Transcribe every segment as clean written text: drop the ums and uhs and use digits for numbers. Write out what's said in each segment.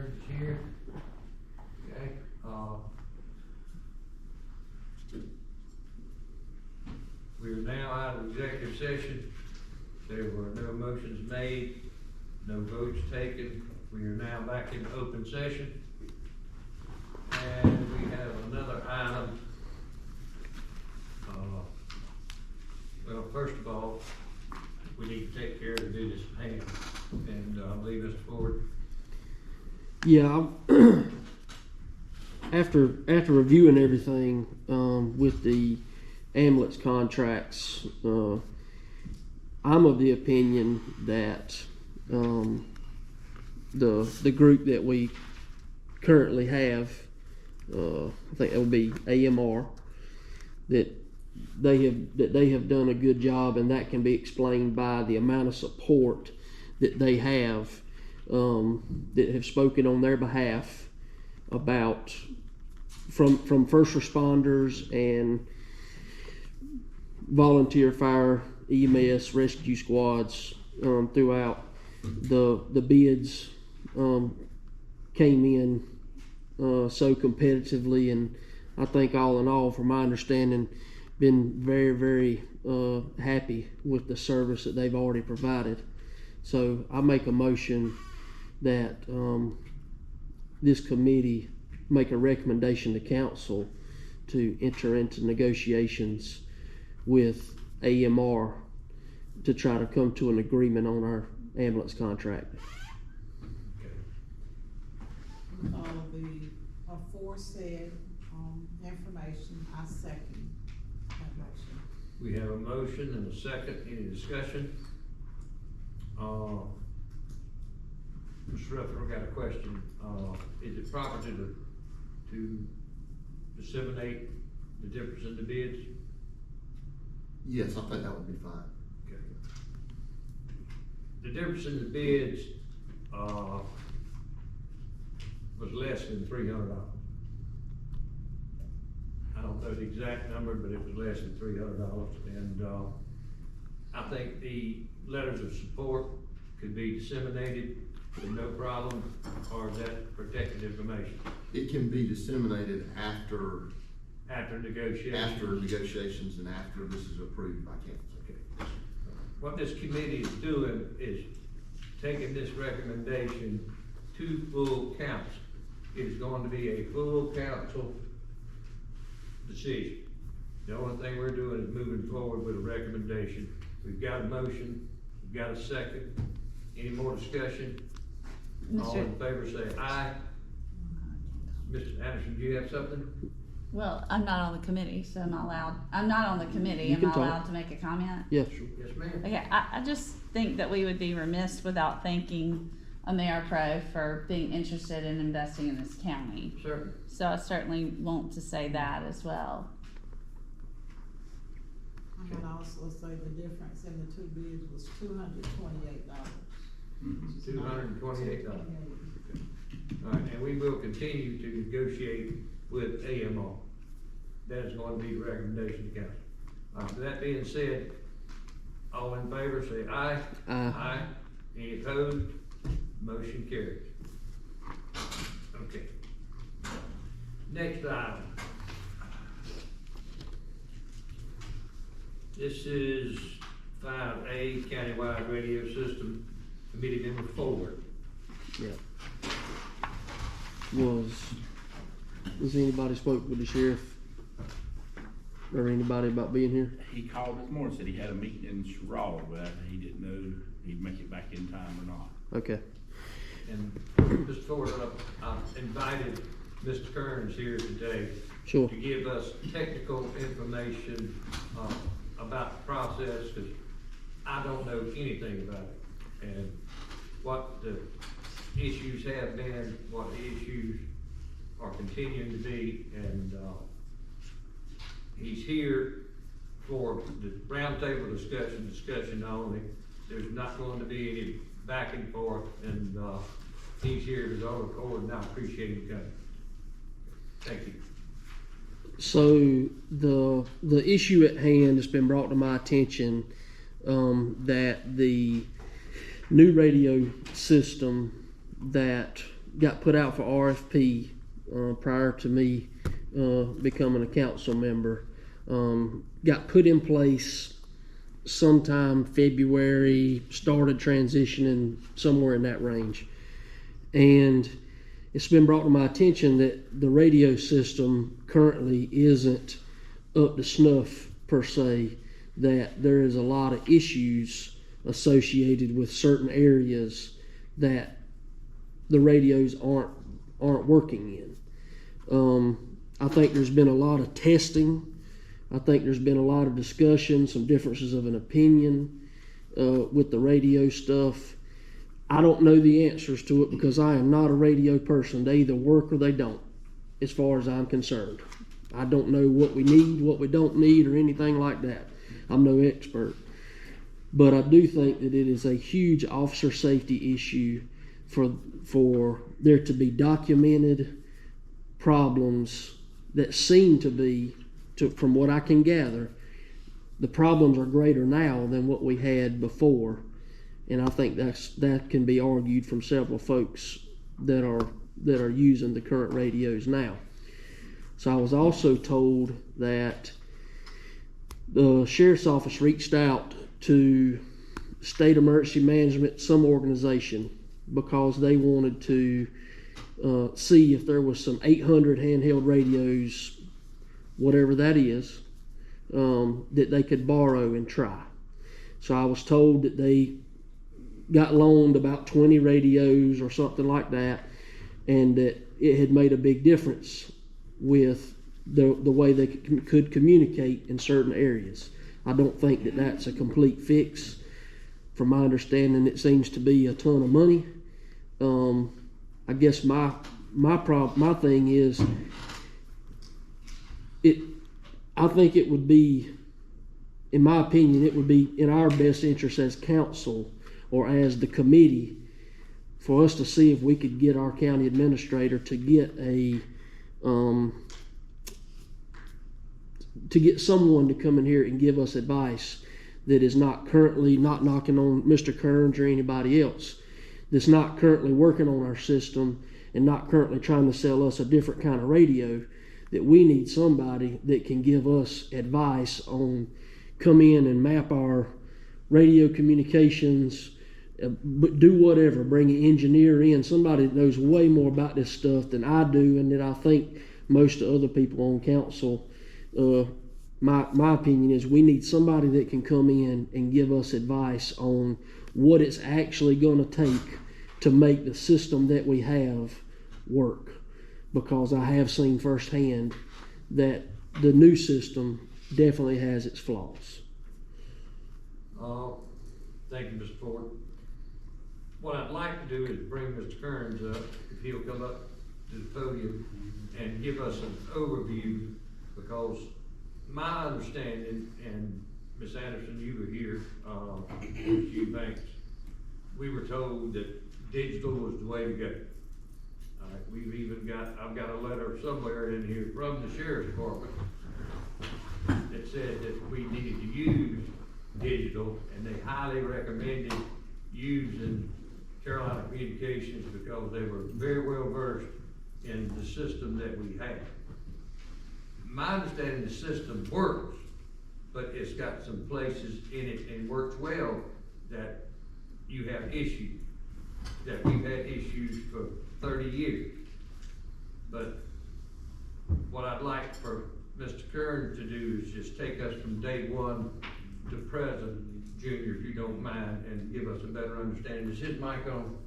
Kearns is here. Okay, we are now out of executive session. There were no motions made, no votes taken. We are now back in open session. And we have another item. Well, first of all, we need to take care of the business at hand. And I believe Mr. Ford. Yeah, after reviewing everything with the ambulance contracts, I'm of the opinion that the group that we currently have, I think that would be AMR, that they have done a good job, and that can be explained by the amount of support that they have, that have spoken on their behalf about from first responders and volunteer fire, EMS, rescue squads throughout. The bids came in so competitively, and I think all in all, from my understanding, been very, very happy with the service that they've already provided. So I make a motion that this committee make a recommendation to council to enter into negotiations with AMR to try to come to an agreement on our ambulance contract. The aforesaid information, I second that motion. We have a motion and a second. Any discussion? Mr. Rutherford, I got a question. Is it proper to disseminate the difference in the bids? Yes, I think that would be fine. Okay. The difference in the bids was less than $300. I don't know the exact number, but it was less than $300. And I think the letters of support could be disseminated with no problem, or is that protected information? It can be disseminated after negotiations. and after this is approved by council. Okay. What this committee is doing is taking this recommendation to full council. It is going to be a full council decision. The only thing we're doing is moving forward with a recommendation. We've got a motion, we've got a second. Any more discussion? All in favor say aye. Mr. Anderson, do you have something? Well, I'm not on the committee, so I'm not allowed. I'm not on the committee. You Am can I talk. allowed to make a comment? Yes. Yes, ma'am. Okay, I just think that we would be remiss without thanking AmeriPro for being interested in investing in this county. Certainly. So I certainly want to say that as well. I would also say the difference in the two bids was $228. $228. All right, and we will continue to negotiate with AMR. That is going to be the recommendation to council. With that being said, all in favor say aye. Aye. Aye. Any opposed? Motion carries. Okay. Next item. This is 5A, Countywide Radio System, Committee Member Ford. Yeah. Was anybody spoke with the sheriff or anybody about being here? He called this morning, said he had a meeting in Sherrod, but he didn't know he'd make it back in time or not. Okay. And Mr. Ford, I've invited Mr. Kearns here today Sure. to give us technical information about the process, because I don't know anything about it. And what the issues have been, what the issues are continuing to be, and he's here for the roundtable discussion only. There's not going to be any back and forth, and he's here to go record, and I appreciate him coming. Thank you. So the issue at hand has been brought to my attention, that the new radio system that got put out for RFP prior to me becoming a council member. Got put in place sometime February, started transitioning somewhere in that range. And it's been brought to my attention that the radio system currently isn't up to snuff per se, that there is a lot of issues associated with certain areas that the radios aren't working in. I think there's been a lot of testing. I think there's been a lot of discussion, some differences of an opinion with the radio stuff. I don't know the answers to it because I am not a radio person. They either work or they don't, as far as I'm concerned. I don't know what we need, what we don't need, or anything like that. I'm no expert. But I do think that it is a huge officer safety issue for there to be documented problems that seem to be, from what I can gather, the problems are greater now than what we had before. And I think that can be argued from several folks that are using the current radios now. So I was also told that the sheriff's office reached out to State Emergency Management, some organization, because they wanted to see if there was some 800 handheld radios, whatever that is, that they could borrow and try. So I was told that they got loaned about 20 radios or something like that, and that it had made a big difference with the way they could communicate in certain areas. I don't think that that's a complete fix. From my understanding, it seems to be a ton of money. I guess my thing is, I think it would be, in my opinion, it would be in our best interest as council or as the committee for us to see if we could get our county administrator to get someone to come in here and give us advice that is not currently not knocking on Mr. Kearns or anybody else, that's not currently working on our system and not currently trying to sell us a different kind of radio. That we need somebody that can give us advice on, come in and map our radio communications, but do whatever, bring an engineer in, somebody that knows way more about this stuff than I do, and that I think most of the other people on council. My opinion is we need somebody that can come in and give us advice on what it's actually going to take to make the system that we have work. Because I have seen firsthand that the new system definitely has its flaws. Thank you, Mr. Ford. What I'd like to do is bring Mr. Kearns up, if he'll come up to the podium and give us an overview, because my understanding, and Ms. Anderson, you were here, few banks, we were told that digital was the way to go. We've even I've got a letter somewhere in here from the sheriff's department that said that we needed to use digital, and they highly recommended using Carolina Communications because they were very well versed in the system that we have. My understanding, the system works, but it's got some places in it and works well that you have issues, that we've had issues for 30 years. But what I'd like for Mr. Kearns to do is just take us from day one to present, Junior, if you don't mind, and give us a better understanding. Is his mic on?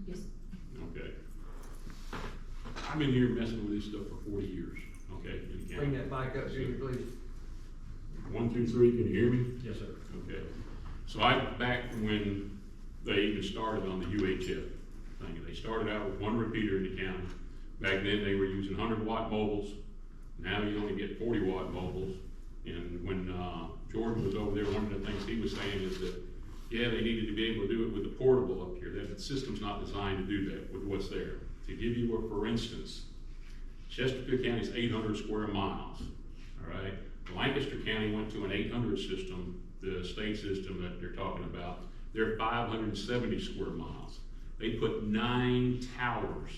Yes. Okay. I've been here messing with this stuff for 40 years, okay? Bring that mic up, Junior, please. 1, 2, 3, can you hear me? Yes, sir. Okay. So back when they even started on the UHF thing, they started out with one repeater in the county. Back then they were using 100-watt mobiles. Now you only get 40-watt mobiles. And when George was over there, one of the things he was saying is that, yeah, they needed to be able to do it with the portable up here. That the system's not designed to do that with what's there. To give you for instance, Chesterfield County is 800 square miles, all right? Lancaster County went to an 800 system, the state system that they're talking about. They're 570 square miles. They put 9 towers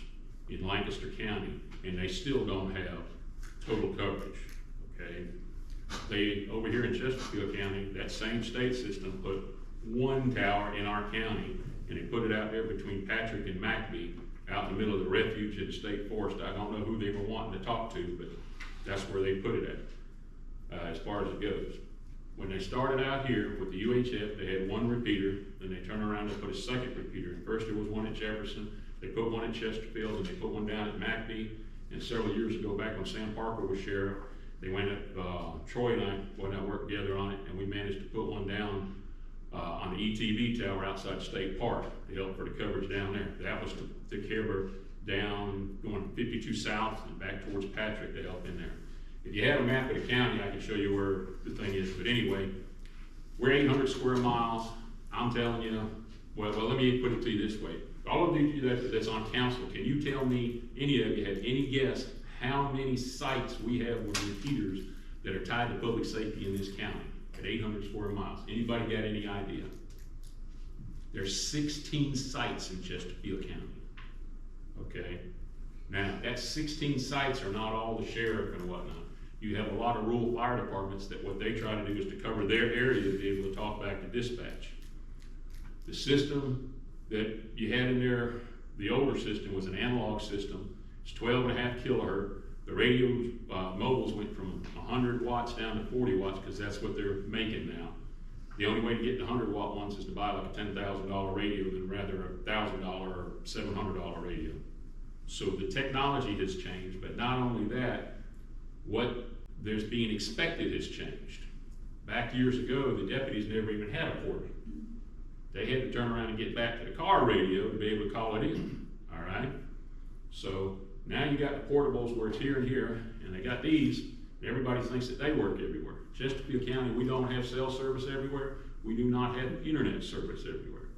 in Lancaster County, and they still don't have total coverage, okay? They, over here in Chesterfield County, that same state system put 1 tower in our county, and they put it out there between Patrick and McBee, out in the middle of the refuge in the state forest. I don't know who they were wanting to talk to, but that's where they put it at, as far as it goes. When they started out here with the UHF, they had 1 repeater, then they turned around and put a second repeater. First there was 1 at Jefferson, they put 1 at Chesterfield, and they put 1 down at McBee. And several years ago, back when Sam Parker was sheriff, they went up, Troy and I worked together on it, and we managed to put 1 down on the ETV tower outside State Park to help for the coverage down there. That was to cover down going 52 south and back towards Patrick to help in there. If you have a map of the county, I can show you where the thing is. But anyway, we're 800 square miles. I'm telling you, well, let me put it to you this way. All of you that's on council, can you tell me, any of you have any guess how many sites we have with repeaters that are tied to public safety in this county at 800 square miles? Anybody got any idea? There's 16 sites in Chesterfield County, okay? Now, that 16 sites are not all the sheriff and whatnot. You have a lot of rural fire departments that what they try to do is to cover their area to be able to talk back to dispatch. The system that you had in there, the older system, was an analog system. It's 12.5 kilohertz. The radios, mobiles went from 100 watts down to 40 watts because that's what they're making now. The only way to get the 100 watt ones is to buy like a $10,000 radio than rather a $1,000 or $700 radio. So the technology has changed, but not only that, what there's being expected has changed. Back years ago, the deputies never even had a port. They had to turn around and get back to the car radio to be able to call it in, all right? So now you got the portables where it's here and here, and they got these, and everybody thinks that they work everywhere. Chesterfield County, we don't have cell service everywhere. We do not have internet service everywhere.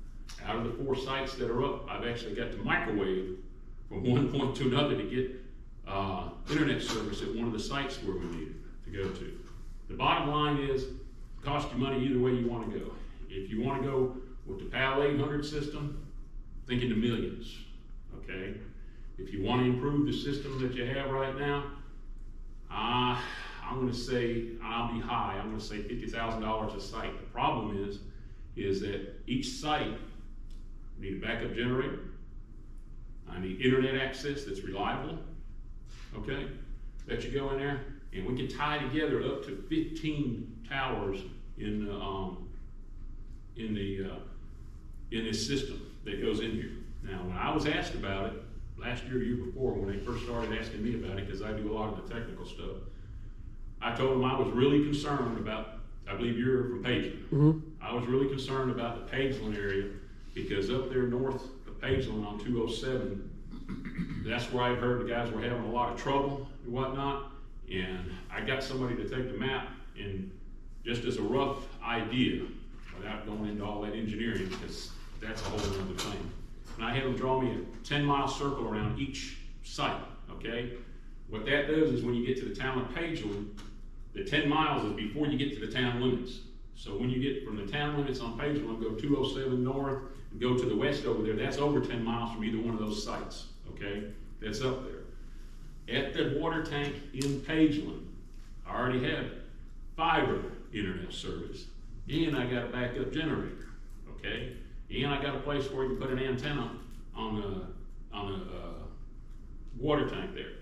Out of the 4 sites that are up, I've actually got the microwave from one point to another to get internet service at one of the sites where we need it to go to. The bottom line is, it costs you money either way you want to go. If you want to go with the PAL 800 system, think in the millions, okay? If you want to improve the system that you have right now, I'm going to say, I'll be high, I'm going to say $50,000 a site. The problem is that each site need a backup generator. I need internet access that's reliable, okay? That you go in there, and we can tie together up to 15 towers in this system that goes in here. Now, when I was asked about it last year, year before, when they first started asking me about it, because I do a lot of the technical stuff, I told them I was really concerned about, I believe you're from Pageland. Mm-hmm. I was really concerned about the Pageland area, because up there north of Pageland on 207, that's where I heard the guys were having a lot of trouble and whatnot. And I got somebody to take the map, and just as a rough idea, without going into all that engineering, because that's a whole other thing. And I had them draw me a 10-mile circle around each site, okay? What that does is when you get to the town of Pageland, the 10 miles is before you get to the town limits. So when you get from the town limits on Pageland, go 207 north, and go to the west over there, that's over 10 miles from either one of those sites, okay? That's up there. At the water tank in Pageland, I already have fiber internet service, and I got a backup generator, okay? And I got a place where you can put an antenna on the water tank there.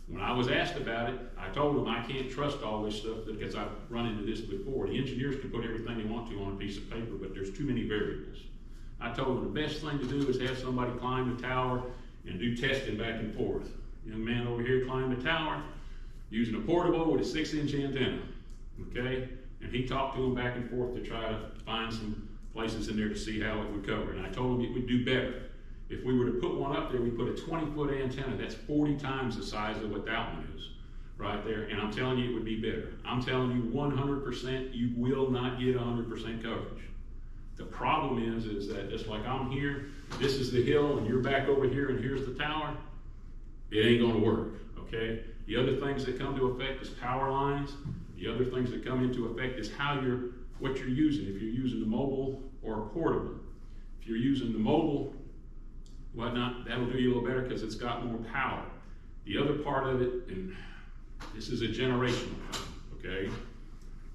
When I was asked about it, I told them I can't trust all this stuff because I've run into this before. The engineers can put everything they want to on a piece of paper, but there's too many variables. I told them the best thing to do is have somebody climb the tower and do testing back and forth. Young man over here climbed the tower using a portable with a 6-inch antenna, okay? And he talked to them back and forth to try to find some places in there to see how it would cover. And I told him it would do better. If we were to put one up there, we put a 20-foot antenna. That's 40 times the size of what that one is right there. And I'm telling you, it would be better. I'm telling you 100%, you will not get 100% coverage. The problem is that just like I'm here, this is the hill, and you're back over here, and here's the tower, it ain't gonna work, okay? The other things that come to effect is power lines. The other things that come into effect is what you're using, if you're using the mobile or portable. If you're using the mobile, whatnot, that'll do you a little better because it's got more power. The other part of it, and this is a generational thing, okay?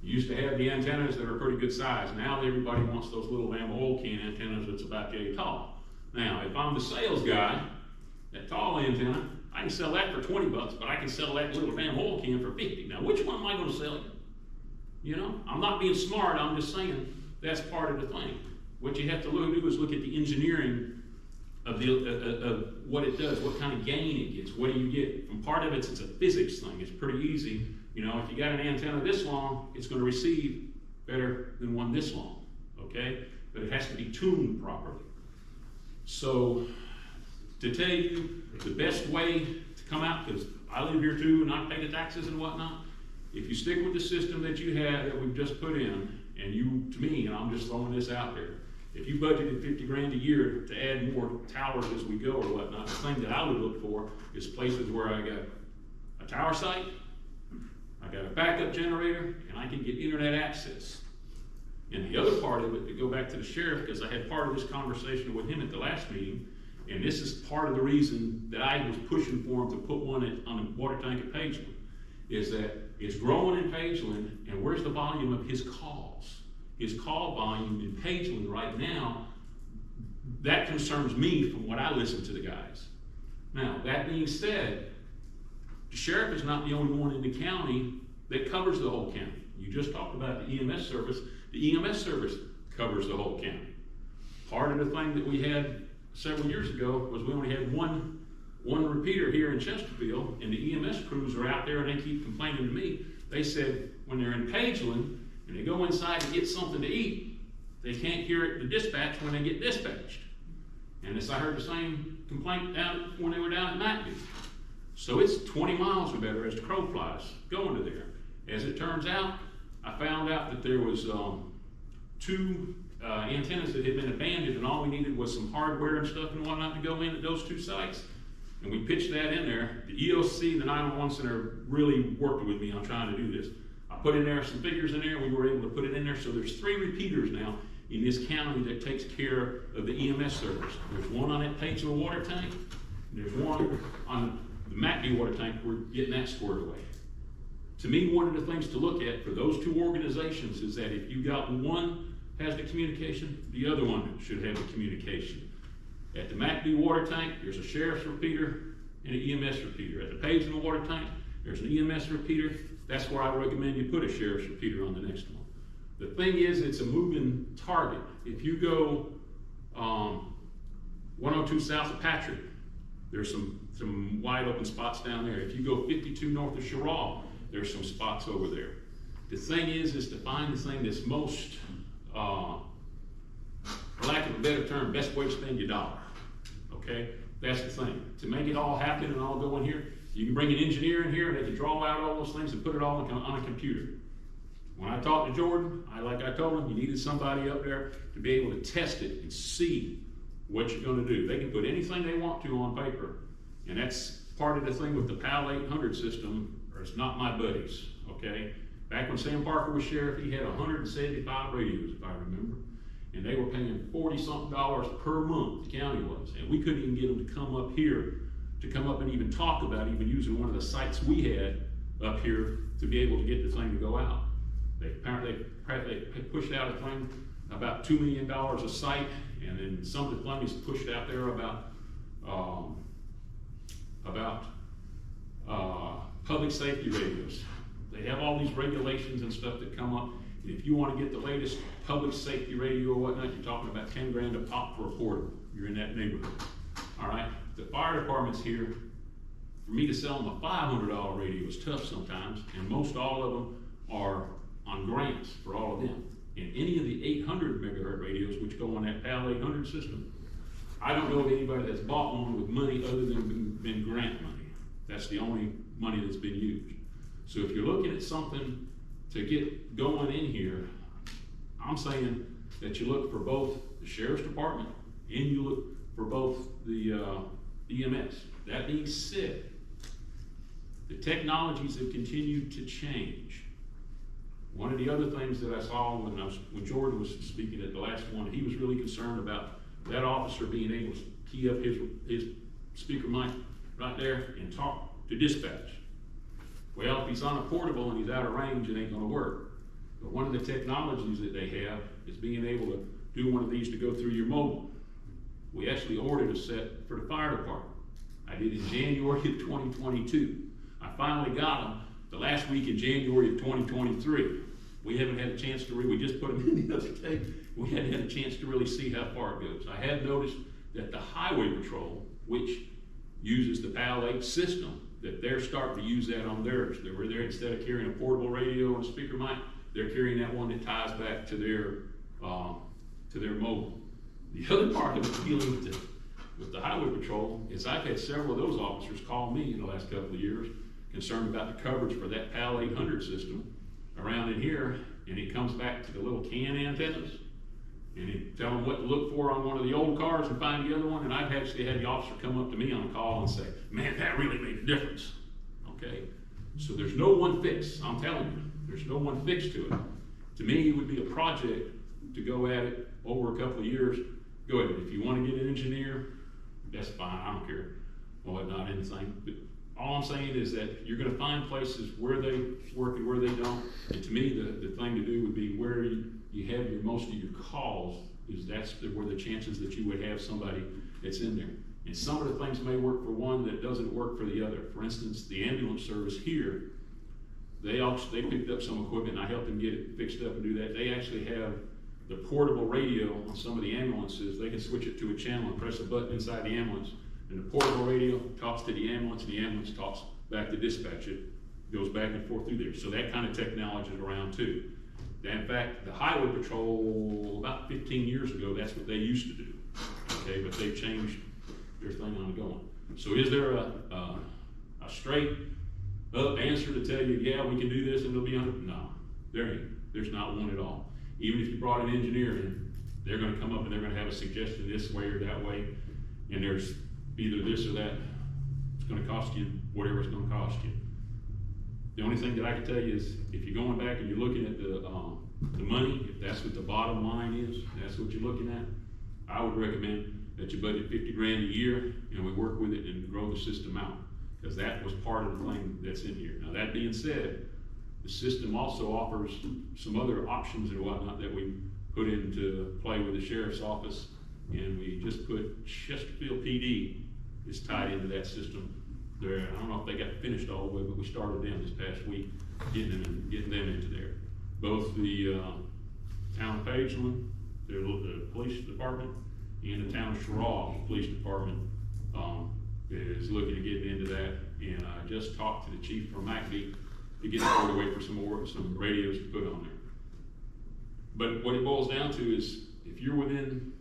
You used to have the antennas that are pretty good size. Now everybody wants those little damn oil can antennas that's about yay tall. Now, if I'm the sales guy, that tall antenna, I can sell that for 20 bucks, but I can sell that little damn oil can for 50. Now, which one am I gonna sell you? You know, I'm not being smart, I'm just saying that's part of the thing. What you have to do is look at the engineering of what it does, what kind of gain it gets, what do you get? And part of it's a physics thing, it's pretty easy. You know, if you got an antenna this long, it's gonna receive better than one this long, okay? But it has to be tuned properly. So, to tell you the best way to come out, because I live here too and I pay the taxes and whatnot, if you stick with the system that you have that we've just put in, and you, to me, and I'm just throwing this out there, if you budgeted 50 grand a year to add more towers as we go or whatnot, the thing that I would look for is places where I got a tower site, I got a backup generator, and I can get internet access. And the other part of it, to go back to the sheriff, because I had part of this conversation with him at the last meeting, and this is part of the reason that I was pushing for him to put one on a water tank at Pageland, is that it's growing in Pageland, and where's the volume of his calls? His call volume in Pageland right now, that concerns me from what I listen to the guys. Now, that being said, the sheriff is not the only one in the county that covers the whole county. You just talked about the EMS service. The EMS service covers the whole county. Part of the thing that we had several years ago was we only had one repeater here in Chesterfield, and the EMS crews are out there and they keep complaining to me. They said when they're in Pageland and they go inside to get something to eat, they can't hear it, the dispatch, when they get dispatched. And I heard the same complaint down when they were down at McBee. So it's 20 miles or better as the crow flies going to there. As it turns out, I found out that there was two antennas that had been abandoned, and all we needed was some hardware and stuff and whatnot to go in at those two sites. And we pitched that in there. The EOC, the 911 Center, really worked with me on trying to do this. I put in there some figures in there, we were able to put it in there. So there's 3 repeaters now in this county that takes care of the EMS service. There's one on that Pageland water tank, and there's one on the McBee water tank. We're getting that squared away. To me, one of the things to look at for those two organizations is that if you got one has the communication, the other one should have the communication. At the McBee water tank, there's a sheriff's repeater and an EMS repeater. At the Pageland water tank, there's an EMS repeater. That's where I recommend you put a sheriff's repeater on the next one. The thing is, it's a moving target. If you go 102 south of Patrick, there's some wide open spots down there. If you go 52 north of Sherrall, there's some spots over there. The thing is to find the thing that's most, for lack of a better term, best way to spend your dollar, okay? That's the thing. To make it all happen and all go in here, you can bring an engineer in here and they can draw out all those things and put it all on a computer. When I talked to Jordan, like I told him, you needed somebody up there to be able to test it and see what you're gonna do. They can put anything they want to on paper, and that's part of the thing with the PAL 800 system, or it's not my buddies, okay? Back when Sam Parker was sheriff, he had 175 radios, if I remember, and they were paying $40-something per month, the county was, and we couldn't even get them to come up here, to come up and even talk about even using one of the sites we had up here to be able to get the thing to go out. They pushed out a thing about $2 million a site, and then some of the money's pushed out there about public safety radios. They have all these regulations and stuff that come up. And if you want to get the latest public safety radio or whatnot, you're talking about 10 grand a pop for a portable. You're in that neighborhood. All right. The fire department's here. For me to sell them a $500 radio is tough sometimes, and most all of them are on grants for all of them. And any of the 800 megahertz radios, which go on that PAL 800 system, I don't know of anybody that's bought one with money other than been grant money. That's the only money that's been used. So if you're looking at something to get going in here, I'm saying that you look for both the sheriff's department and you look for both the EMS. That being said, the technologies have continued to change. One of the other things that I saw when Jordan was speaking at the last one, he was really concerned about that officer being able key up his speaker mic right there and talk to dispatch. Well, if he's on a portable and he's out of range, it ain't gonna work. But one of the technologies that they have is being able to do one of these to go through your mobile. We actually ordered a set for the fire department. I did in January of 2022. I finally got them the last week in January of 2023. We haven't had a chance to we just put them in the other day. We hadn't had a chance to really see how far it goes. I have noticed that the highway patrol, which uses the PAL 8 system, that they're starting to use that on theirs. They were there, instead of carrying a portable radio and a speaker mic, they're carrying that one that ties back to their mobile. The other part of it dealing with the highway patrol is I've had several of those officers call me in the last couple of years concerned about the coverage for that PAL 800 system around in here, and it comes back to the little can antennas, and it tell them what to look for on one of the old cars and find the other one. And I've actually had the officer come up to me on a call and say, man, that really made a difference. Okay, so there's no one fix. I'm telling you, there's no one fix to it. To me, it would be a project to go at it over a couple of years. Go ahead. If you want to get an engineer, that's fine. I don't care. Well, not anything. But all I'm saying is that you're going to find places where they work and where they don't. And to me, the thing to do would be where you have most of your calls, is that's where the chances that you would have somebody that's in there. And some of the things may work for one that doesn't work for the other. For instance, the ambulance service here, they picked up some equipment, and I helped them get it fixed up and do that. They actually have the portable radio on some of the ambulances. They can switch it to a channel and press a button inside the ambulance, and the portable radio talks to the ambulance, and the ambulance talks back to dispatch. It goes back and forth through there. So that kind of technology is around too. In fact, the highway patrol, about 15 years ago, that's what they used to do. Okay, but they've changed their thing on going. So is there a straight up answer to tell you, yeah, we can do this and it'll be under? No, there's not one at all. Even if you brought an engineer in, they're gonna come up and they're gonna have a suggestion this way or that way, and there's either this or that. It's gonna cost you whatever it's gonna cost you. The only thing that I can tell you is, if you're going back and you're looking at the money, if that's what the bottom line is, that's what you're looking at, I would recommend that you budget 50 grand a year and we work with it and grow the system out, because that was part of the thing that's in here. Now, that being said, the system also offers some other options and whatnot that we put into play with the sheriff's office, and we just put Chesterfield PD is tied into that system there. I don't know if they got finished all the way, but we started them this past week, getting them into there. Both the town of Pageland, the police department, and the town of Sherrall Police Department is looking at getting into that. And I just talked to the chief from McBee to get squared away for some radios to put on there. But what it boils down to is, if you're within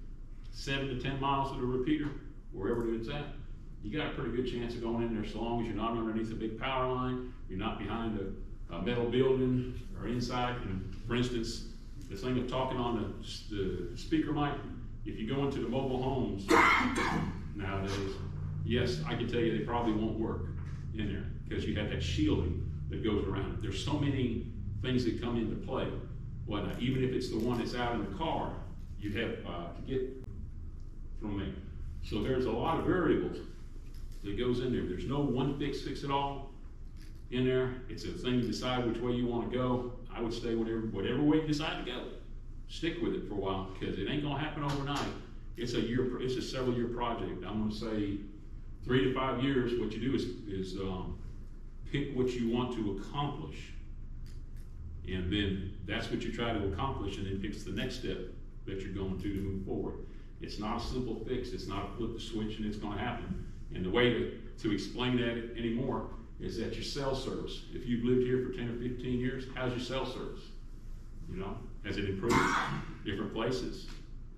7 to 10 miles of the repeater, wherever it's at, you got a pretty good chance of going in there, so long as you're not underneath a big power line, you're not behind a metal building or inside. And for instance, the thing of talking on the speaker mic, if you go into the mobile homes nowadays, yes, I can tell you they probably won't work in there, because you have that shielding that goes around it. There's so many things that come into play. Whatnot. Even if it's the one that's out in the car, you have to get from there. So there's a lot of variables that goes in there. There's no one fix it all in there. It's a thing to decide which way you want to go. I would say whatever way you decide to go, stick with it for a while, because it ain't gonna happen overnight. It's a several year project. I'm gonna say 3 to 5 years. What you do is pick what you want to accomplish, and then that's what you try to accomplish, and then fix the next step that you're going to move forward. It's not a simple fix. It's not a flip the switch and it's going to happen. And the way to explain that anymore is that your cell service. If you've lived here for 10 or 15 years, how's your cell service? You know, has it improved? Different places,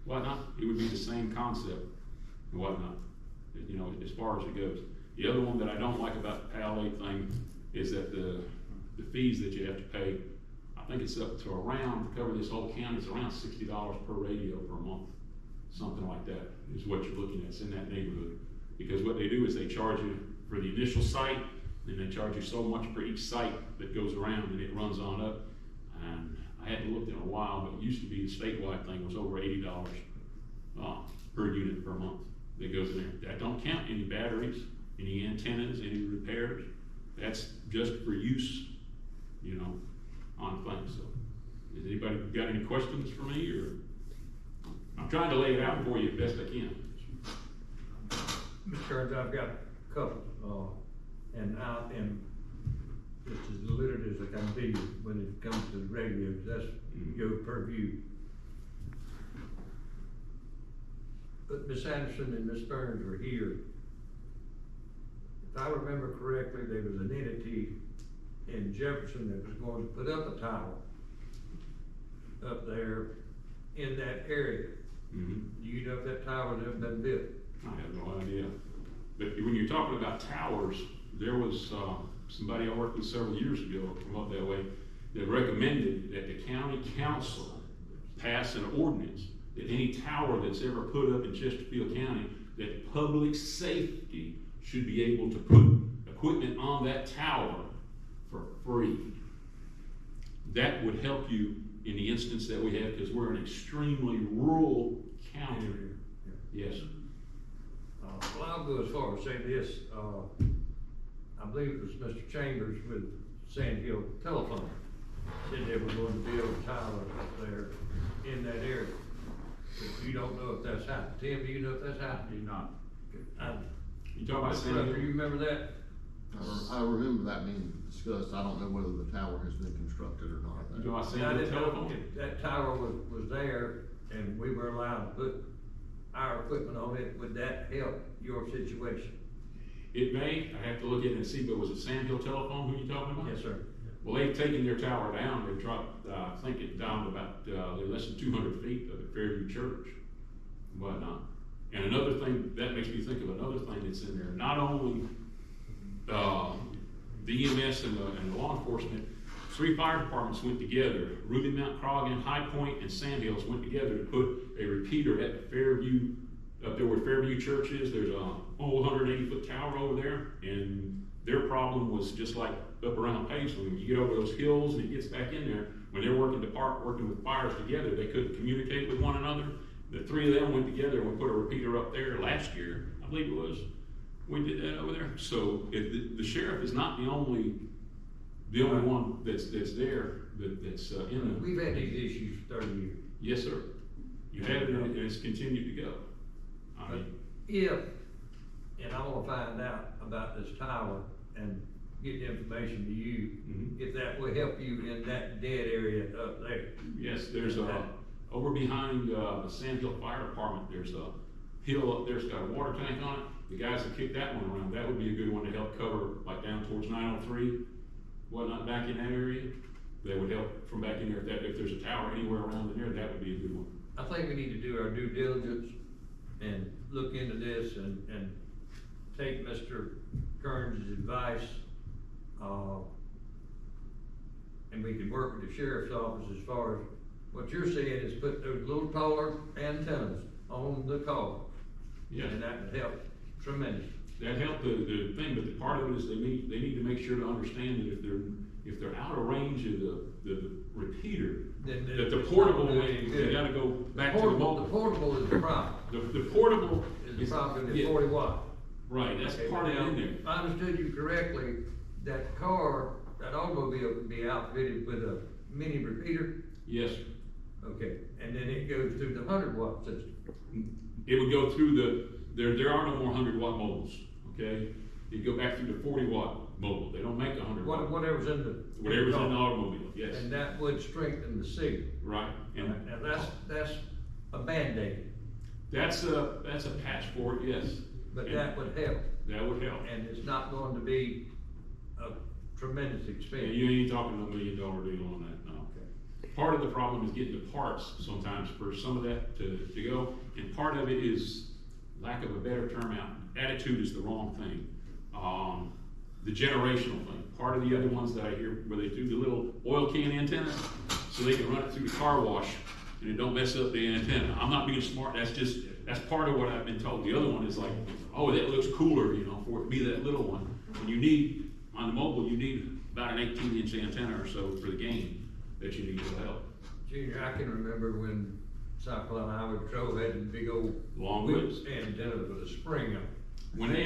whatnot. It would be the same concept and whatnot, you know, as far as it goes. The other one that I don't like about the PAL 8 thing is that the fees that you have to pay, I think it's up to around, to cover this whole county, it's around $60 per radio per month. Something like that is what you're looking at. It's in that neighborhood. Because what they do is they charge you for the initial site, and they charge you so much for each site that goes around, and it runs on up. And I hadn't looked in a while, but it used to be the statewide thing was over $80 per unit per month. that goes in there. That don't count any batteries, any antennas, any repairs. That's just for use, you know, on things. So, has anybody got any questions for me, or? I'm trying to lay it out for you as best I can. Mr. Kearns, I've got a couple, and I am just as literate as I can be when it comes to the radios. That's go per view. But Miss Anderson and Miss Burns were here. If I remember correctly, there was an entity in Jefferson that was going to put up a tower up there in that area. Do you know if that tower has ever been built? I have no idea. But when you're talking about towers, there was somebody I worked with several years ago from up that way that recommended that the county council pass an ordinance that any tower that's ever put up in Chesterfield County, that public safety should be able to put equipment on that tower for free. That would help you in the instance that we have, because we're an extremely rural county. Yes. Well, I'll go as far as say this, I believe it was Mr. Chambers with Sand Hill Telephone, said they were going to build a tower up there in that area. But you don't know if that's happened. Tim, do you know if that's happened? Do not. You talking about Mr. Sand Rucker, Hill? you remember that? I remember that being discussed. I don't know whether the tower has been constructed or not. You talking about I Sand Hill didn't know Telephone? if that tower was there and we were allowed to put our equipment on it, would that help your situation? It may, I have to look at it and see, but was it Sand Hill Telephone who you talking about? Yes, sir. Well, they've taken their tower down, they've dropped, I think it down to about, they're less than 200 feet of the Fairview Church and whatnot. And another thing, that makes me think of another thing that's in there, not only, the EMS and the law enforcement, 3 fire departments went together, Ruby Mount Croghan, High Point, and Sand Hills went together to put a repeater at Fairview, up there where Fairview Church is. There's a 180-foot tower over there, and their problem was just like up around Paisley. When you get over those hills and it gets back in there, when they're working with fires together, they couldn't communicate with one another. The 3 of them went together and we put a repeater up there last year, I believe it was. We did that over there. So the sheriff is not the only one that's there, that's in the. We've had these issues for 30 years. Yes, sir. You have it, and it's continued to go. I But mean, if, and I wanna find out about this tower and get the information to you, if that will help you in that dead area up there. yes, there's over behind the Sand Hill Fire Department, there's a hill up there, it's got a water tank on it. The guys that kicked that one around, that would be a good one to help cover, like down towards 903, whatnot, back in that area. That would help from back in there. If there's a tower anywhere around in there, that would be a good one. I think we need to do our due diligence and look into this and take Mr. Kearns' advice. And we can work with the sheriff's office as far as what you're saying is put those little taller antennas on the car. Yes. And that would help tremendously. That helped the thing, but the part of it is they need to make sure to understand that if they're out of range of the repeater, Then that the it's portable, not really they good. gotta go back to the The mobile. portable is the problem. The portable Is the problem is yeah, 40 watt. right, that's Okay, part of it now, in there. if I understood you correctly, that car, that automobile could be outfitted with a mini repeater? Yes, Okay, and then it goes through the 100 watt system. it would go through there are no more 100-watt mobiles, okay? It'd go back through the 40-watt mobile. They don't make 100-watt. Whatever's in the. Whatever's in car. the automobile, yes. And that would strengthen the signal. Right, and Now, that's a Band-Aid, that's a patch for it, yes. but And that would help, that would help. and it's not going to be a tremendous And expense. you ain't talking $1 million deal on that, no. Part of the problem is getting the parts sometimes for some of that to go, and part of it is, lack of a better term out, attitude is the wrong thing. The generational thing. Part of the other ones that I hear where they do the little oil can antenna, so they can run it through the car wash and it don't mess up the antenna. I'm not being smart, that's part of what I've been told. The other one is like, oh, that looks cooler, for it to be that little one. And you need, on the mobile, you need about an 18-inch antenna or so for the gain that you need to help. Junior, I can remember when South Carolina Highway Patrol had the big old Long whips whips. antenna with a spring on it. When they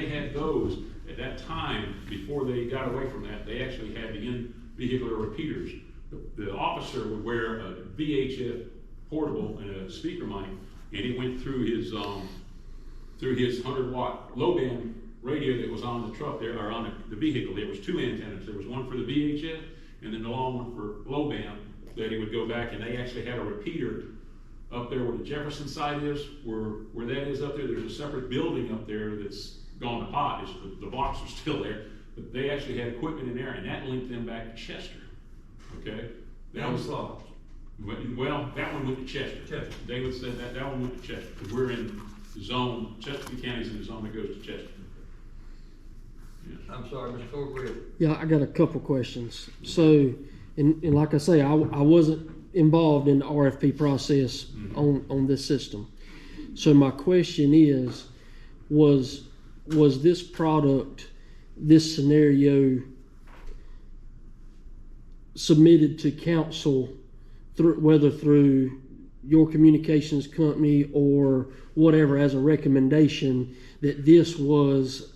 had those, at that time, before they got away from that, they actually had the in-vehicular repeaters. The officer would wear a VHF portable and a speaker mic, and it went through his 100-watt low-band radio that was on the truck there, or on the vehicle. There was two antennas. There was one for the VHF, and then the long one for low-band that he would go back, and they actually had a repeater up there where the Jefferson site is, where that is up there. There's a separate building up there that's gone to pot. The blocks are still there, but they actually had equipment in there, and that linked them back to Chester. Okay? That was lost. well, that one went to Chester. Chester. David said that one went to Chester, because we're in the zone, Chesterfield County's in the zone that goes to Chester. Yes. I'm sorry, Mr. Corcoran. Yeah, I got a couple questions. So, and like I say, I wasn't involved in the RFP process on this system. So my question is, was this product, this scenario submitted to council whether through your communications company or whatever as a recommendation that this was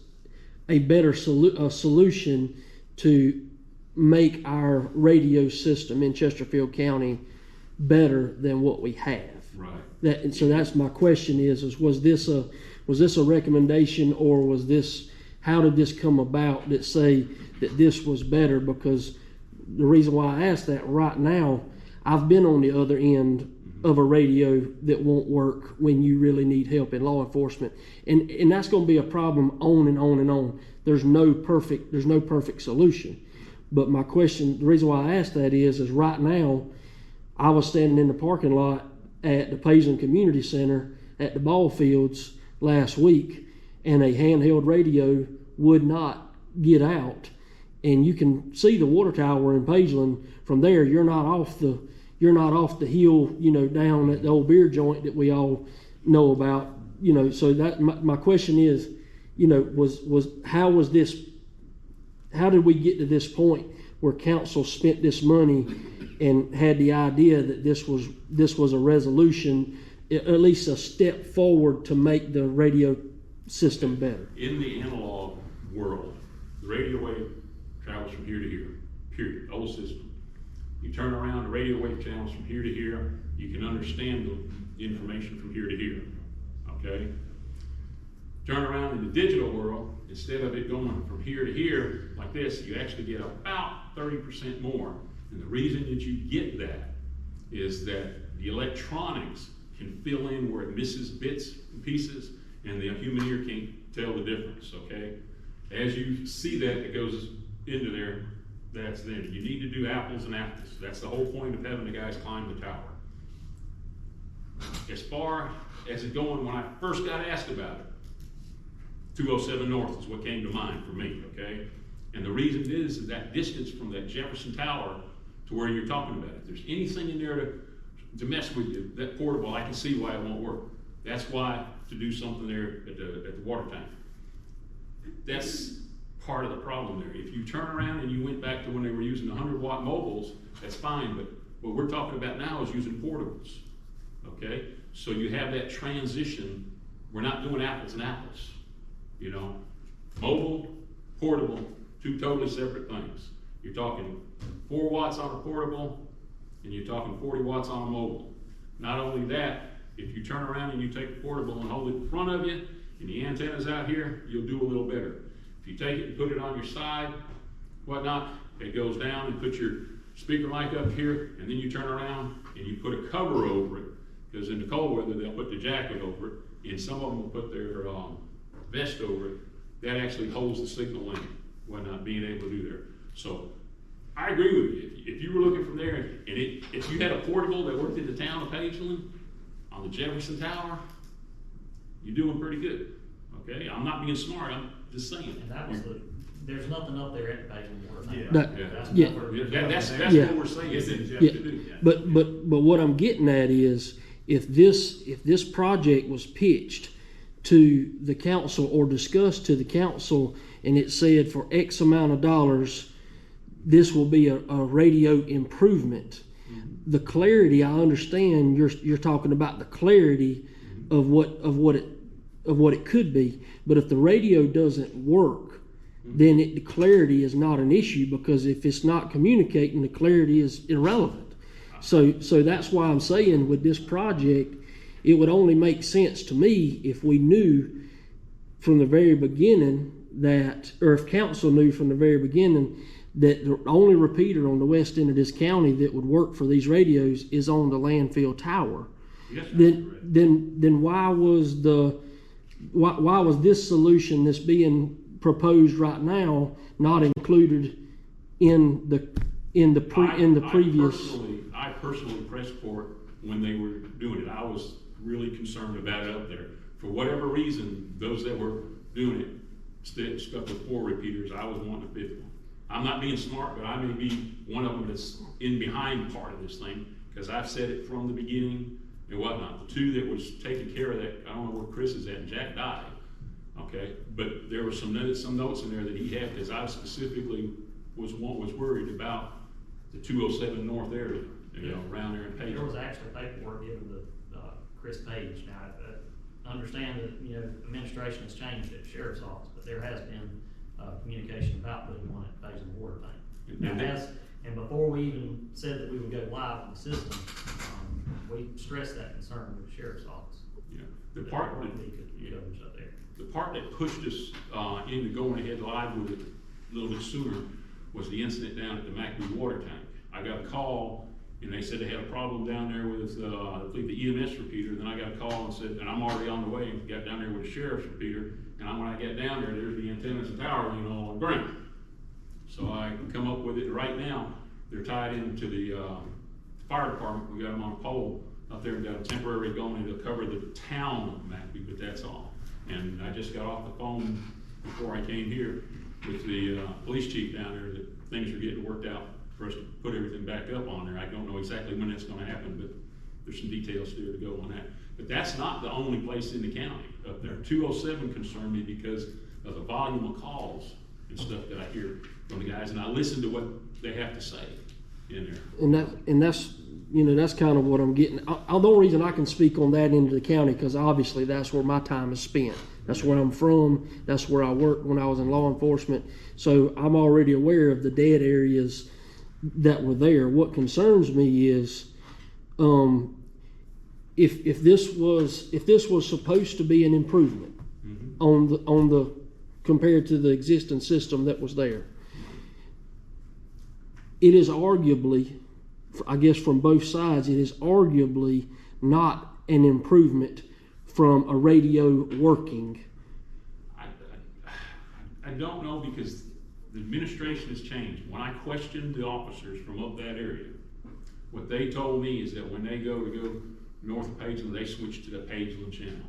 a better solution to make our radio system in Chesterfield County better than what we have? Right. So that's my question is was this a recommendation, or how did this come about that say that this was better? Because the reason why I asked that, right now I've been on the other end of a radio that won't work when you really need help in law enforcement, and that's going to be a problem on and on and on. There's no perfect solution. But my question, the reason why I asked that is right now I was standing in the parking lot at the Paisley Community Center at the ball fields last week, and a handheld radio would not get out. And you can see the water tower in Paisley from there. You're not off the hill, down at the old beer joint that we all know about. So that my question is, how did we get to this point where council spent this money and had the idea that this was a resolution, at least a step forward to make the radio system better? In the analog world, the radio wave travels from here to here, period, old system. You turn around, the radio wave channels from here to here, you can understand the information from here to here, okay? Turn around in the digital world, instead of it going from here to here like this, you actually get about 30% more. And the reason that you get that is that the electronics can fill in where it misses bits and pieces, and the human ear can't tell the difference, okay? As you see that, it goes into there, that's there. You need to do apples and apples. That's the whole point of having the guys climb the tower. As far as it going, when I first got asked about it, 207 North is what came to mind for me, okay? And the reason is that distance from that Jefferson Tower to where you're talking about. If there's anything in there to mess with you, that portable, I can see why it won't work. That's why to do something there at the water tank. That's part of the problem there. If you turn around and you went back to when they were using 100-watt mobiles, that's fine, but what we're talking about now is using portables, okay? So you have that transition. We're not doing apples and apples, Mobile, portable, two totally separate things. You're talking 4 watts on a portable, and you're talking 40 watts on a mobile. Not only that, if you turn around and you take the portable and hold it in front of you, and the antenna's out here, you'll do a little better. If you take it and put it on your side, whatnot, it goes down and put your speaker mic up here, and then you turn around and you put a cover over it, because in the cold weather they'll put the jacket over it, and some of them will put their vest over it. That actually holds the signal in, whatnot, being able to do there. So I agree with you. If you were looking from there, and if you had a portable that worked in the town of Pageland on the Jefferson Tower, you're doing pretty good. Okay, I'm not being smart. I'm just saying. And that was there's nothing up there at the Pageland Water Tank. That's what we're saying. Is that you have to do. But what I'm getting at is if this project was pitched to the council or discussed to the council, and it said for X amount of dollars, this will be a radio improvement, The clarity, I understand you're talking about the clarity of what it could be. But if the radio doesn't work, then the clarity is not an issue, because if it's not communicating, the clarity is irrelevant. So that's why I'm saying with this project, it would only make sense to me if we knew from the very beginning that, or if council knew from the very beginning that the only repeater on the west end of this county that would work for these radios is on the landfill tower. Yes, sir. Then why was this solution that's being proposed right now not included in the previous? I personally pressed for it when they were doing it. I was really concerned about it up there. For whatever reason, those that were doing it stuck with 4 repeaters. I was wanting a 5th one. I'm not being smart, but I may be one of them that's in behind part of this thing, because I've said it from the beginning and whatnot. The 2 that was taking care of that, I don't know where Chris is at, and Jack died. Okay, but there were some notes in there that he had, because I specifically was worried about the 207 North area, around there in Page. There was actually paperwork given to Chris Page. Now, I understand that, administration has changed at the sheriff's office, but there has been communication about putting one at Page and Ward thing. And before we even said that we would go live with the system, we stressed that concern with the sheriff's office. Yeah, the part that pushed us into going ahead live with it a little bit sooner was the incident down at the McBee water tank. I got a call, and they said they had a problem down there with, I believe, the EMS repeater. Then I got a call and said, and I'm already on the way, and got down there with the sheriff's repeater. And when I get down there, there's the antennas and tower, on the ground. So I come up with it. Right now, they're tied into the fire department. We got them on a pole up there, and got a temporary going to cover the town of McBee, but that's all. And I just got off the phone before I came here with the police chief down there that things are getting worked out for us to put everything back up on there. I don't know exactly when that's going to happen, but there's some details still to go on that. But that's not the only place in the county up there. 207 concerned me because of the volume of calls and stuff that I hear from the guys, and I listen to what they have to say in there. And that's kind of what I'm getting. The only reason I can speak on that end of the county, because obviously that's where my time is spent. That's where I'm from. That's where I worked when I was in law enforcement. So I'm already aware of the dead areas that were there. What concerns me is if this was supposed to be an improvement on the compared to the existing system that was there, it is arguably, I guess from both sides, it is arguably not an improvement from a radio working. I don't know, because the administration has changed. When I questioned the officers from up that area, what they told me is that when they go north of Pageland, they switch to the Pageland channel.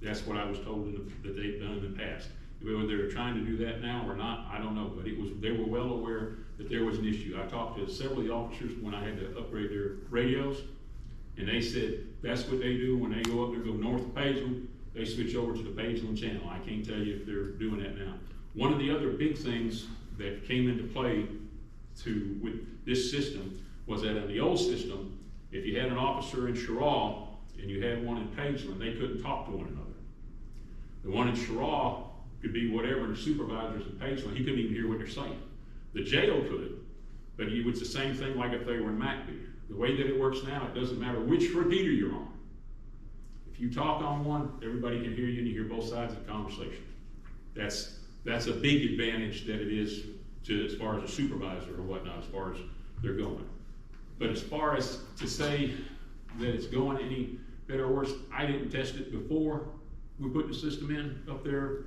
That's what I was told that they've done in the past. Whether they're trying to do that now or not, I don't know, but they were well aware that there was an issue. I talked to several of the officers when I had to upgrade their radios, and they said that's what they do when they go up there, go north of Pageland, they switch over to the Pageland channel. I can't tell you if they're doing that now. One of the other big things that came into play with this system was that in the old system, if you had an officer in Sherrall and you had one in Pageland, they couldn't talk to one another. The one in Sherrall could be whatever, the supervisors in Pageland, he couldn't even hear what they're saying. The jail could, but it's the same thing like if they were in McBee. The way that it works now, it doesn't matter which repeater you're on. If you talk on one, everybody can hear you and you hear both sides of the conversation. That's a big advantage that it is to, as far as a supervisor or whatnot, as far as they're going. But as far as to say that it's going any better or worse, I didn't test it before we put the system in up there.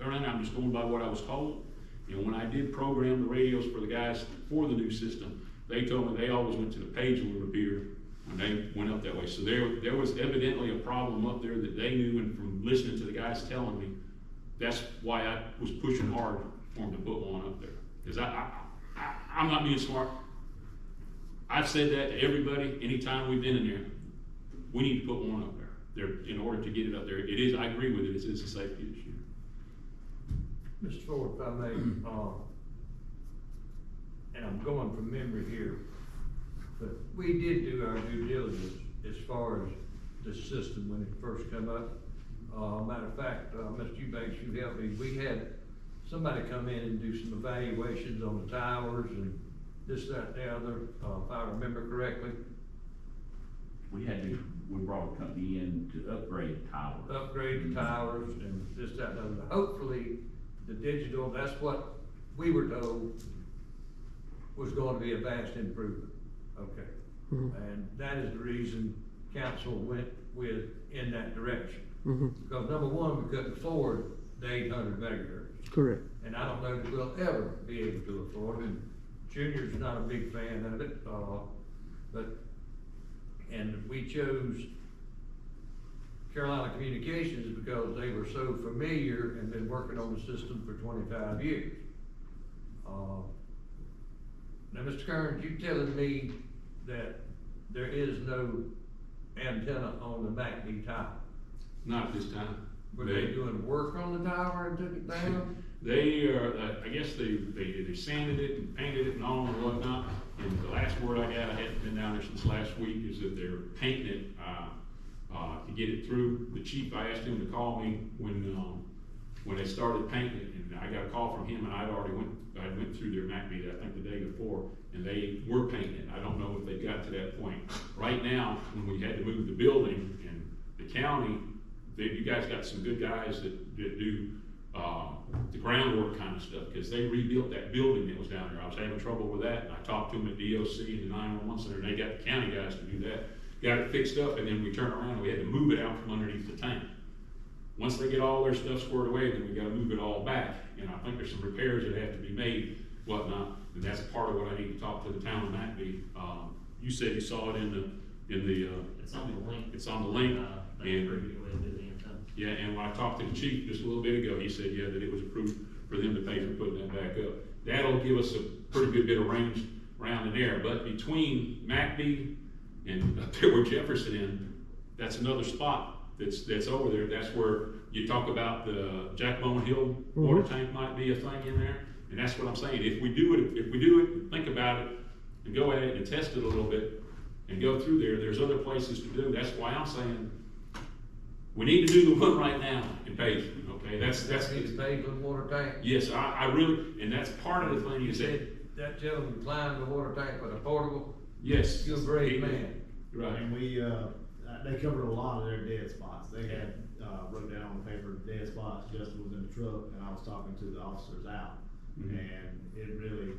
I'm just going by what I was told. And when I did program the radios for the guys for the new system, they told me they always went to the Pageland repeater when they went up that way. So there was evidently a problem up there that they knew, and from listening to the guys telling me, that's why I was pushing hard for them to put one up there. Because I'm not being smart. I've said that to everybody anytime we've been in there. We need to put one up there in order to get it up there. It is, I agree with it, it's a safety issue. Mr. Ford, if I may, and I'm going from memory here, But we did do our due diligence as far as the system when it first come up. Matter of fact, Mr. Eubanks, you helped me, we had somebody come in and do some evaluations on the towers and this, that, the other, if I remember correctly. We brought a company in to upgrade the towers. Upgrade the towers and this, that, and the other. Hopefully, the digital, that's what we were told was going to be a vast improvement. Okay. Mhm. And that is the reason council went with, in that direction. Mhm. Because number one, we couldn't afford the 800 megahertz. Correct. And I don't know that we'll ever be able to afford it. And Junior's not a big fan of it, and we chose Carolina Communications because they were so familiar and been working on the system for 25 years. Now, Mr. Kearns, you telling me that there is no antenna on the MACD tower? Not at this time. Were they doing work on the tower and took it down? They are, I guess they sanded it and painted it and all and whatnot. And the last word I got, I hadn't been down there since last week, is that they're painting it, to get it through. The chief, I asked him to call me when they started painting it, and I got a call from him, and I went through their MACD, I think the day before, and they were painting it. I don't know if they got to that point. Right now, when we had to move the building and the county, you guys got some good guys that do the groundwork kind of stuff, because they rebuilt that building that was down there. I was having trouble with that, and I talked to them at DOC and the 911 center, and they got the county guys to do that. Got it fixed up, and then we turned around and we had to move it out from underneath the tank. Once they get all their stuff squared away, then we gotta move it all back. And I think there's some repairs that have to be made, whatnot, and that's part of what I need to talk to the town of MACD. You said you saw it in the, It's on the link. It's on the link. They approved it with the antenna. Yeah, and when I talked to the chief just a little bit ago, he said, yeah, that it was approved for them to pay for putting that back up. That'll give us a pretty good bit of range around in there, but between MACD and up there where Jefferson in, that's another spot that's over there. That's where you talk about the Jack Bone Hill water tank might be a thing in there. And that's what I'm saying. If we do it, think about it, and go at it and test it a little bit, and go through there, there's other places to do. That's why I'm saying, we need to do the one right now in Paisley, okay? That's the Paisley water tank. Yes, I really, and that's part of the thing is that. That gentleman climbed the water tank with a portable. Yes. You're a brave man. Right. And they covered a lot of their dead spots. They had, wrote down on paper dead spots. Justin was in the truck, and I was talking to the officers out. Mm-hmm. And it really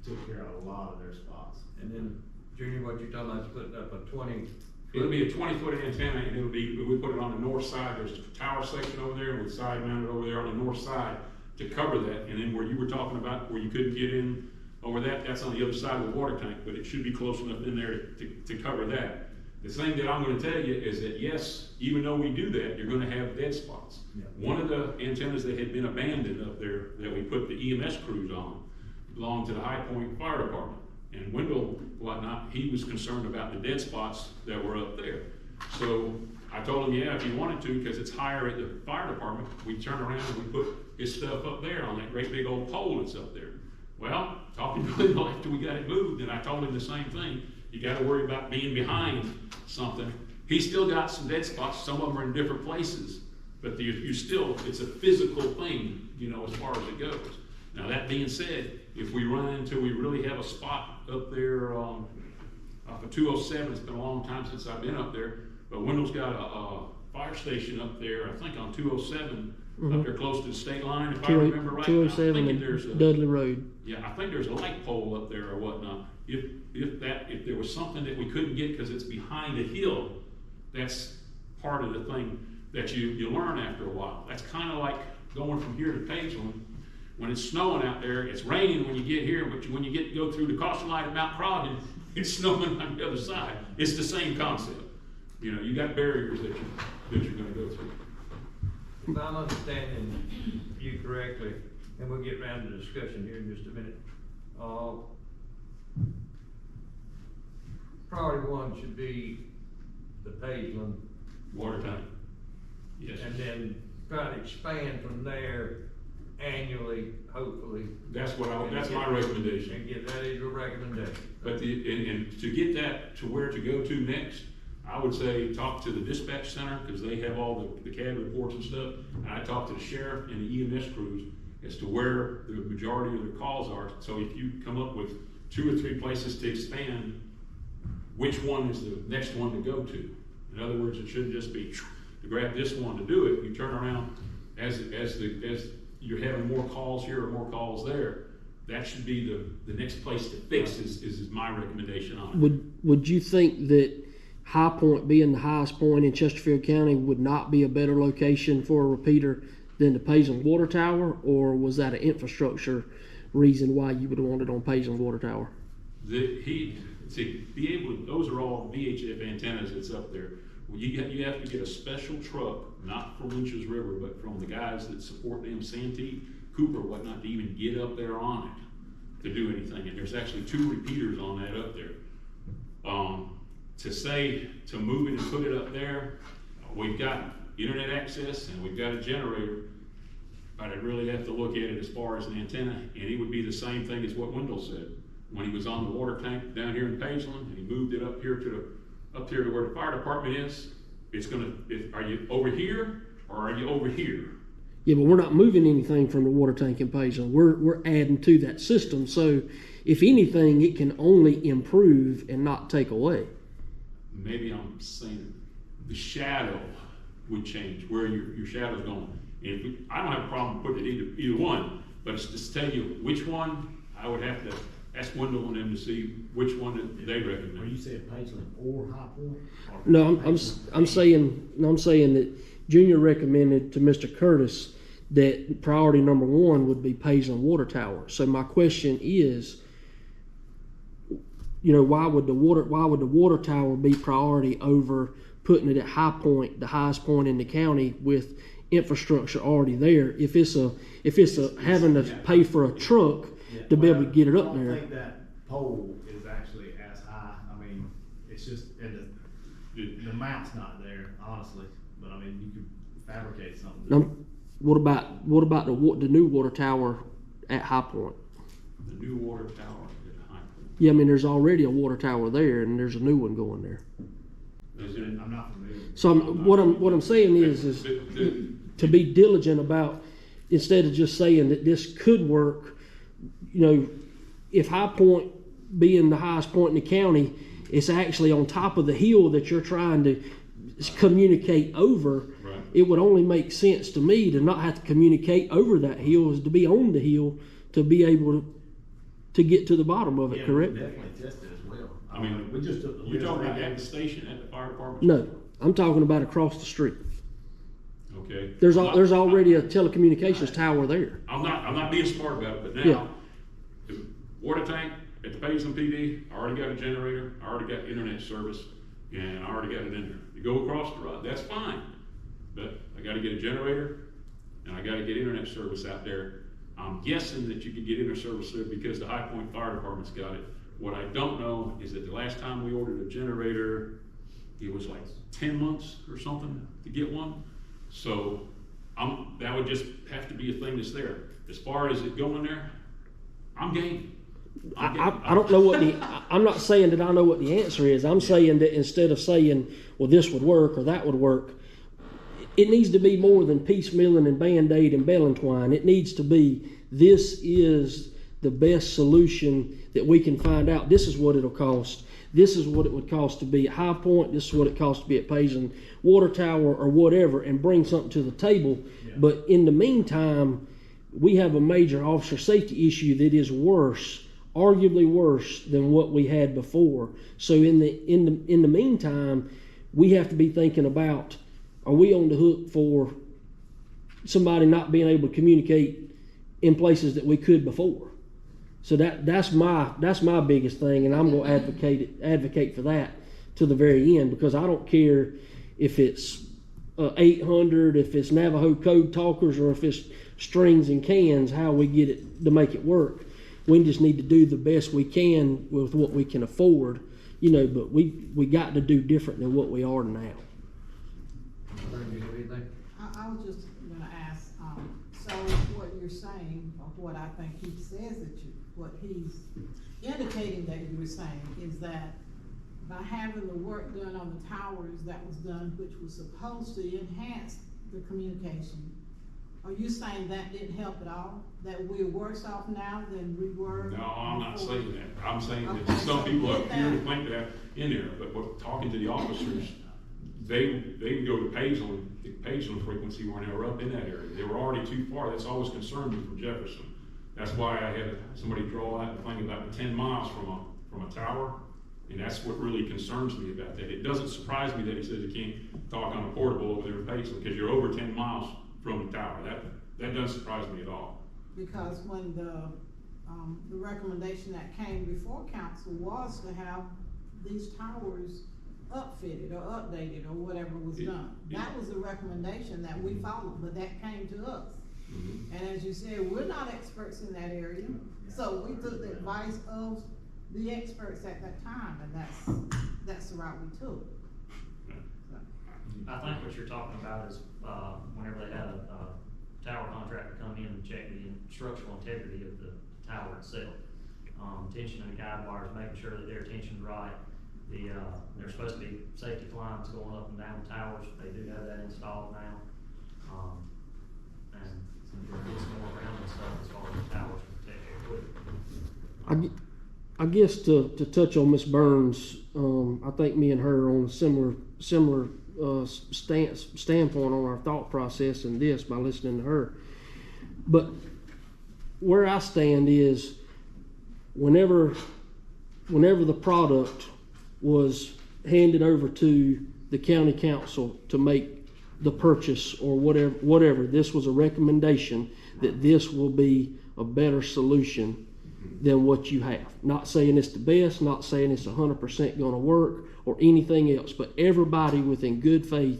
took care of a lot of their spots. And then, Junior, what you're talking about is putting up a 20. It'll be a 20-foot antenna, and we put it on the north side. There's a tower section over there, with side mounted over there on the north side to cover that. And then where you were talking about where you couldn't get in over that's on the other side of the water tank, but it should be close enough in there to cover that. The thing that I'm gonna tell you is that yes, even though we do that, you're gonna have dead spots. Yeah. One of the antennas that had been abandoned up there that we put the EMS crews on belonged to the High Point Fire Department. And Wendell, whatnot, he was concerned about the dead spots that were up there. So I told him, yeah, if you wanted to, because it's higher at the fire department, we turn around and we put his stuff up there on that great big old pole that's up there. Well, talking to him after we got it moved, and I told him the same thing. You gotta worry about being behind something. He's still got some dead spots, some of them are in different places, but you still, it's a physical thing, as far as it goes. Now, that being said, if we run into, we really have a spot up there, off of 207, it's been a long time since I've been up there, but Wendell's got a fire station up there, I think on 207, up there close to the state line, if I remember right. 207 and Dudley Road. Yeah, I think there's a light pole up there or whatnot. If there was something that we couldn't get because it's behind a hill, that's part of the thing that you learn after a while. That's kind of like going from here to Paisley. When it's snowing out there, it's raining when you get here, but when you go through the caution light at Mount Croghan, it's snowing on the other side. It's the same concept. You got barriers that you're going to go through. If I'm understanding you correctly, and we'll get around to the discussion here in just a minute, priority one should be the Paisley Water tank. Yes. And then try to expand from there annually, hopefully. That's my recommendation. And get, that is your recommendation. But and to get that to where to go to next, I would say talk to the dispatch center, because they have all the CAD reports and stuff. And I talked to the sheriff and the EMS crews as to where the majority of the calls are. So if you come up with 2 or 3 places to expand, which one is the next one to go to? In other words, it shouldn't just be to grab this one to do it. You turn around as you're having more calls here or more calls there. That should be the next place to fix is my recommendation on it. Would you think that High Point, being the highest point in Chesterfield County, would not be a better location for a repeater than the Paisley Water Tower, or was that an infrastructure reason why you would have wanted on Paisley Water Tower? Those are all VHF antennas that's up there. Well, you have to get a special truck, not from Lynch's River, but from the guys that support them, Santee, Cooper, whatnot, to even get up there on it to do anything. And there's actually 2 repeaters on that up there. To move it and put it up there, we've got internet access and we've got a generator, but I'd really have to look at it as far as an antenna, and it would be the same thing as what Wendell said. When he was on the water tank down here in Pageland, and he moved it up here to where the fire department is, are you over here or are you over here? Yeah, but we're not moving anything from the water tank in Paisley. We're adding to that system. So if anything, it can only improve and not take away. Maybe I'm saying the shadow would change, where your shadow's going. And I don't have a problem putting it either one, but it's just tell you which one. I would have to ask Wendell and them to see which one that they recommend. Are you saying Paisley or High Point? No, I'm saying that Junior recommended to Mr. Curtis that priority number 1 would be Paisley Water Tower. So my question is, why would the water tower be priority over putting it at High Point, the highest point in the county, with infrastructure already there? If it's having to pay for a truck to be able to get it up there. I don't think that pole is actually as high. I mean, it's just the mount's not there, honestly. But I mean, you could fabricate something. What about the new water tower at High Point? The new water tower at High Point. Yeah, I mean, there's already a water tower there, and there's a new one going there. I'm not familiar. So what I'm saying is to be diligent about, instead of just saying that this could work. If High Point being the highest point in the county, it's actually on top of the hill that you're trying to communicate over. Right. It would only make sense to me to not have to communicate over that hill, is to be on the hill to be able to get to the bottom of it. Yeah, correct? we definitely tested as well. I mean, we just took the you're list talking right about out. at the station, at the fire department? No, I'm talking about across the street. Okay. There's already a telecommunications tower there. I'm not being smart about it, but now, Yeah. the water tank at the Paisley PD, I already got a generator, I already got internet service, and I already got it in there. You go across the road, that's fine, but I gotta get a generator, and I gotta get internet service out there. I'm guessing that you could get internet service there because the High Point Fire Department's got it. What I don't know is that the last time we ordered a generator, it was like 10 months or something to get one. So that would just have to be a thing that's there. As far as it going there, I'm game. I don't know I'm not saying that I know what the answer is. I'm saying that instead of saying, well, this would work or that would work, it needs to be more than piecemealing and Band-Aid and bell and twine. It needs to be, this is the best solution that we can find out. This is what it'll cost. This is what it would cost to be at High Point. This is what it costs to be at Paisley Water Tower or whatever, and bring something to the table. Yeah. But in the meantime, we have a major officer safety issue that is worse, arguably worse than what we had before. So in the meantime, we have to be thinking about, are we on the hook for somebody not being able to communicate in places that we could before? So that's my biggest thing, and I'm going to advocate for that to the very end, because I don't care if it's 800, if it's Navajo code talkers, or if it's strings and cans, how we get it to make it work. We just need to do the best we can with what we can afford, but we got to do different than what we are now. You have anything? I was just gonna ask, so what you're you're saying, or what I think he says that you, what he's indicating that you were saying is that by having the work done on the towers that was done, which was supposed to enhance the communication, are you saying that didn't help at all? That we're worse off now than we were? No, I'm not before? saying that. I'm saying Okay, that some so people with appear to that- think that in there, but talking to the officers, they would go to Pageland frequency when they were up in that area. They were already too far. That's always concerned me from Jefferson. That's why I had somebody draw out the thing about 10 miles from a tower. And that's what really concerns me about that. It doesn't surprise me that he says you can't talk on a portable over there in Pageland, because you're over 10 miles from the tower. That doesn't surprise me at all. Because when the recommendation that came before council was to have these towers upfitted or updated or whatever was done. That was the recommendation that we followed, but that came to us. Mm-hmm. And as you said, we're not experts in that area, so we took the advice of the experts at that time, and that's the route we took. I think what you're talking about is, whenever they had a tower contractor come in and check the structural integrity of the tower itself. Tension of the guide wires, making sure that their tension's right. There's supposed to be safety climbs going up and down the towers, they do have that installed now. And get some more around and stuff as far as the towers to protect their equipment. I guess to touch on Miss Burns, I think me and her are on a similar standpoint on our thought process in this by listening to her. But where I stand is whenever the product was handed over to the county council to make the purchase or whatever, this was a recommendation that this will be a better solution than what you have. Not saying it's the best, not saying it's 100% going to work or anything else, but everybody within good faith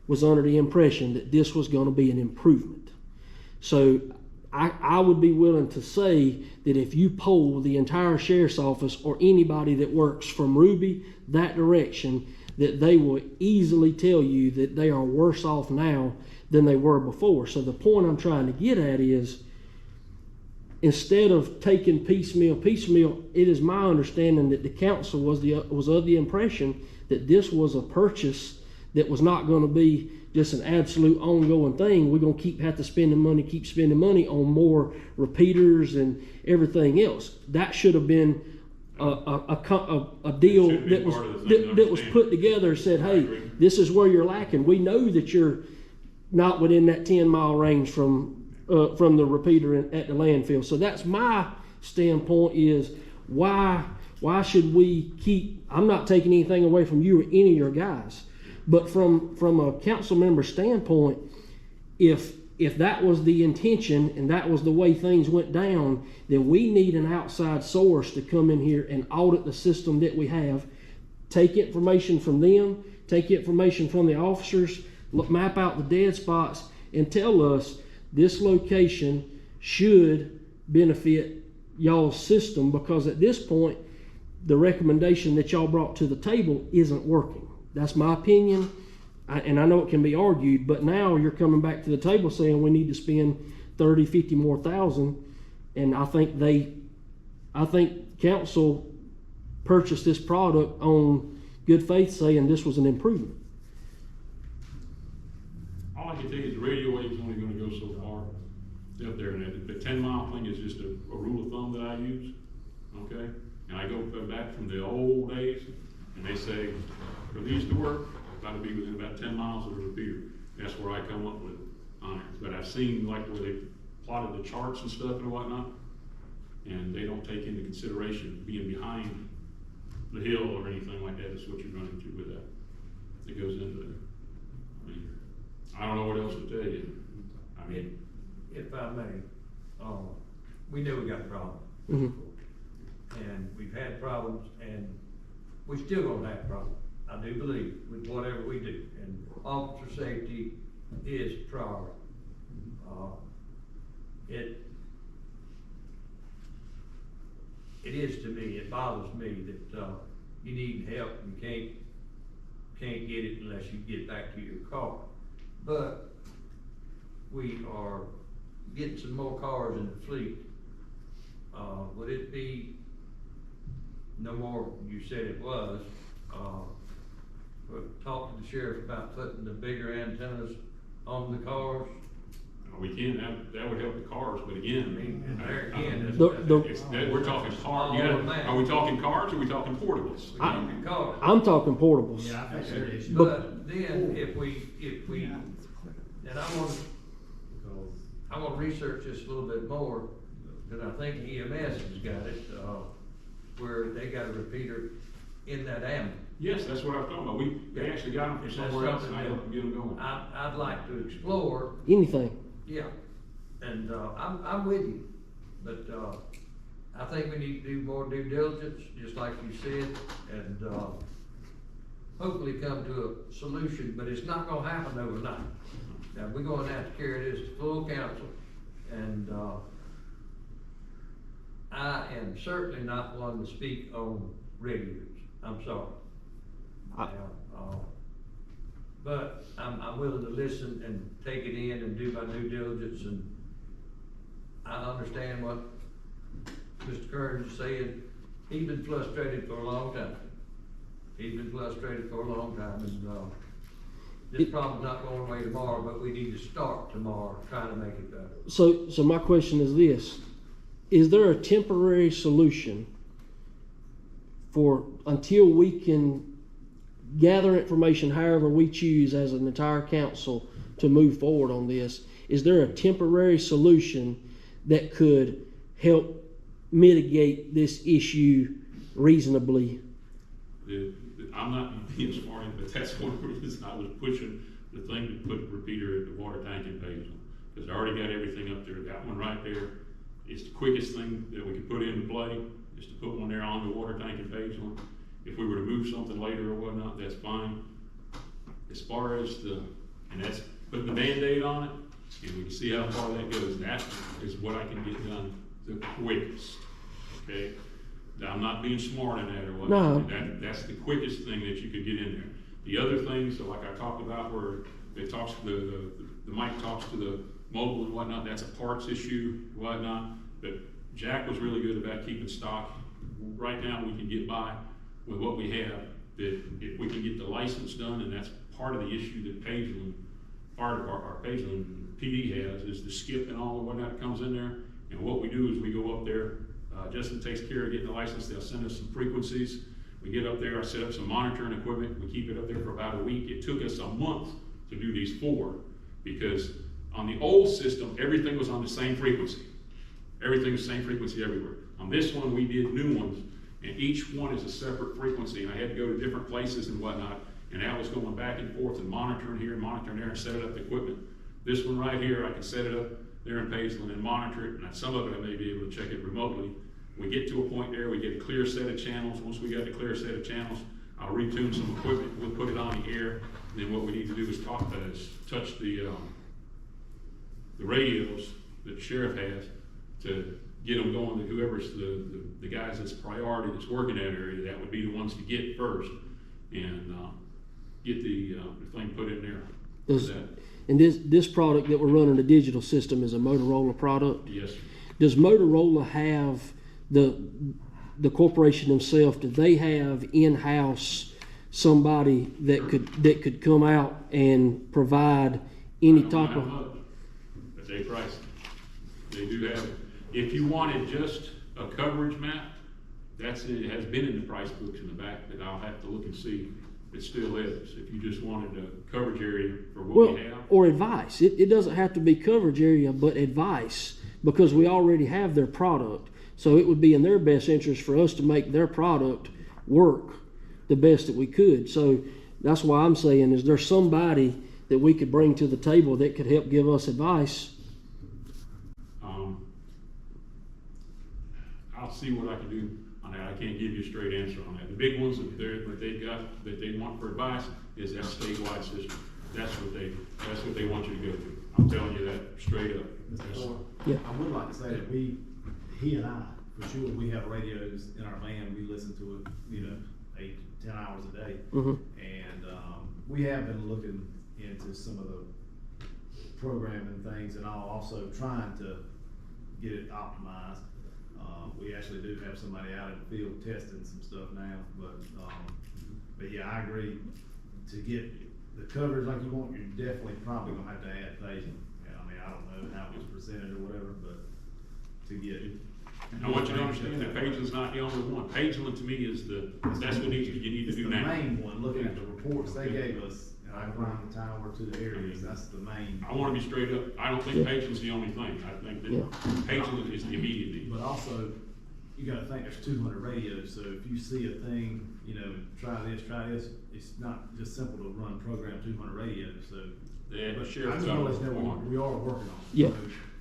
was under the impression that this was going to be an improvement. So I would be willing to say that if you poll the entire sheriff's office or anybody that works from Ruby that direction, that they will easily tell you that they are worse off now than they were before. So the point I'm trying to get at is, instead of taking piecemeal, it is my understanding that the council was of the impression that this was a purchase that was not going to be just an absolute ongoing thing. We're going to keep spending money on more repeaters and everything else. That should have been a deal that was put together and said, hey, this is where you're lacking. We know that you're not within that 10-mile range from the repeater at the landfill. So that's my standpoint, is why should we keep, I'm not taking anything away from you or any of your guys, but from a council member standpoint, if that was the intention and that was the way things went down, then we need an outside source to come in here and audit the system that we have, take information from them, take information from the officers, map out the dead spots, and tell us this location should benefit y'all's system, because at this point, the recommendation that y'all brought to the table isn't working. That's my opinion, and I know it can be argued, but now you're coming back to the table saying we need to spend 30, 50 more thousand, and I think council purchased this product on good faith, saying this was an improvement. All I can tell you is the radio wave's only gonna go so far up there, and the 10-mile thing is just a rule of thumb that I use, okay? And I go back from the old days, and they say, for these to work, got to be within about 10 miles of the repeater. That's where I come up with on it. But I've seen like where they plotted the charts and stuff and whatnot, and they don't take into consideration being behind the hill or anything like that. That's what you run into with that. It goes into there. I mean, I don't know what else to tell you. I mean, if I may, we know we got problems. Mm-hmm. And we've had problems, and we still gonna have problems, I do believe, with whatever we do. And officer safety is priority. It is to me, it bothers me that you need help and you can't get it unless you get back to your car. But we are getting some more cars in the fleet, would it be no more, you said it was, but talk to the sheriff about putting the bigger antennas on the cars? We can, that would help the cars, but again, And there again, we're talking cars, are we talking cars or are we talking portables? cars. I'm talking portables. Yeah, I think so. It should. But then if we, and I wanna research this a little bit more, cause I think EMS has got it, where they got a repeater in that ambulance. Yes, that's what I was talking about, they actually got them from If that's somewhere else and I something helped them get them going. I'd like to explore, Anything. yeah, and, I'm with you, but, I think we need to do more due diligence, just like you said, and, hopefully come to a solution, but it's not gonna happen overnight. Now, we're gonna have to carry this to full council, and, I am certainly not one to speak on radios, I'm sorry. But I'm willing to listen and take it in and do my due diligence, and I understand what Mr. Kearns is saying. He's been frustrated for a long time. And, this problem's not going away tomorrow, but we need to start tomorrow trying to make it better. So my question is this: is there a temporary solution for until we can gather information however we choose as an entire council to move forward on this? Is there a temporary solution that could help mitigate this issue reasonably? I'm not being smart, but that's one of the reasons I was pushing the thing to put a repeater at the water tank in Paisley, because I already got everything up there. That one right there is the quickest thing that we could put into play, is to put one there on the water tank in Paisley. If we were to move something later or whatnot, that's fine. As far as and that's putting the Band-Aid on it, and we can see how far that goes. That is what I can get done the quickest, okay? Now, I'm not being smart in that or whatnot. No. That's the quickest thing that you could get in there. The other things, so like I talked about, where it talks to the mic talks to the mobile and whatnot, that's a parts issue, whatnot. But Jack was really good about keeping stock. Right now, we can get by with what we have. That if we can get the license done, and that's part of the issue that Pageland Fire Department, our Pageland PD has, is the skip and all of whatnot comes in there. And what we do is we go up there. Justin takes care of getting the license. They'll send us some frequencies. We get up there, I set up some monitoring equipment. We keep it up there for about a week. It took us a month to do these 4, because on the old system, everything was on the same frequency. Everything was the same frequency everywhere. On this one, we did new ones, and each one is a separate frequency, and I had to go to different places and whatnot, and that was going back and forth and monitoring here and monitoring there and setting up the equipment. This one right here, I can set it up there in Paisley and monitor it, and some of it I may be able to check it remotely. We get to a point there, we get a clear set of channels. Once we got a clear set of channels, I'll retune some equipment, we'll put it on the air, and then what we need to do is touch the radios that the sheriff has to get them going to whoever's the guys that's priority that's working that area. That would be the ones to get first, and get the thing put in there. And this product that we're running, the digital system, is a Motorola product? Yes. Does Motorola have the corporation themselves, do they have in-house somebody that could come out and provide any type of? But they price it. They do have it. If you wanted just a coverage map, it has been in the price books in the back, that I'll have to look and see. It still is. If you just wanted a coverage area for what we have. Or advice. It doesn't have to be coverage area, but advice, because we already have their product. So it would be in their best interest for us to make their product work the best that we could. So that's why I'm saying, is there somebody that we could bring to the table that could help give us advice? I'll see what I can do on that. I can't give you a straight answer on that. The big ones that they've got that they want for advice is that statewide system. That's what they want you to go to. I'm telling you that straight up. Yeah. I would like to say that he and I, for sure, we have radios in our van. We listen to it, 8 to 10 hours a day. Mm-hmm. And we have been looking into some of the programming things and all, also trying to get it optimized. We actually do have somebody out in the field testing some stuff now, but yeah, I agree, to get the coverage like you want, you're definitely probably gonna have to add paging. And I mean, I don't know how it was presented or whatever, but to get it. I want you to understand that paging's not the only one. Paging to me is that's what you need to do now. It's the main one, looking at the reports they gave us, and I run the tower to the areas, that's the main. I wanna be straight up, I don't think paging's the only thing. I think that paging is the immediate need. But also, you gotta think there's 200 radios, so if you see a thing, you know, try this, it's not just simple to run program 200 radios, so. Yeah, But sure. I just wanna let you know, we are working on it. Yeah.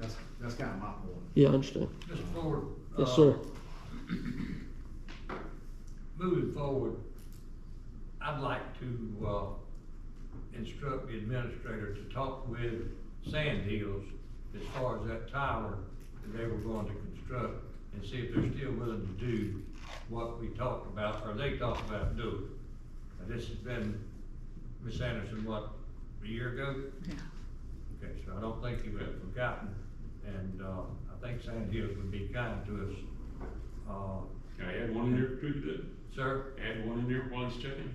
So that's kind of my point. Yeah, I understand. Mr. Ford. Yes, sir. Moving forward, I'd like to, instruct the administrator to talk with Sand Hills as far as that tower that they were going to construct, and see if they're still willing to do what we talked about, or they talked about doing. Now, this has been, Ms. Anderson, what, a year ago? Yeah. Okay, so I don't think you have forgotten, and, I think Sand Hills would be kind to us. Can I add one in there too? Sir? Add one in there while he's checking.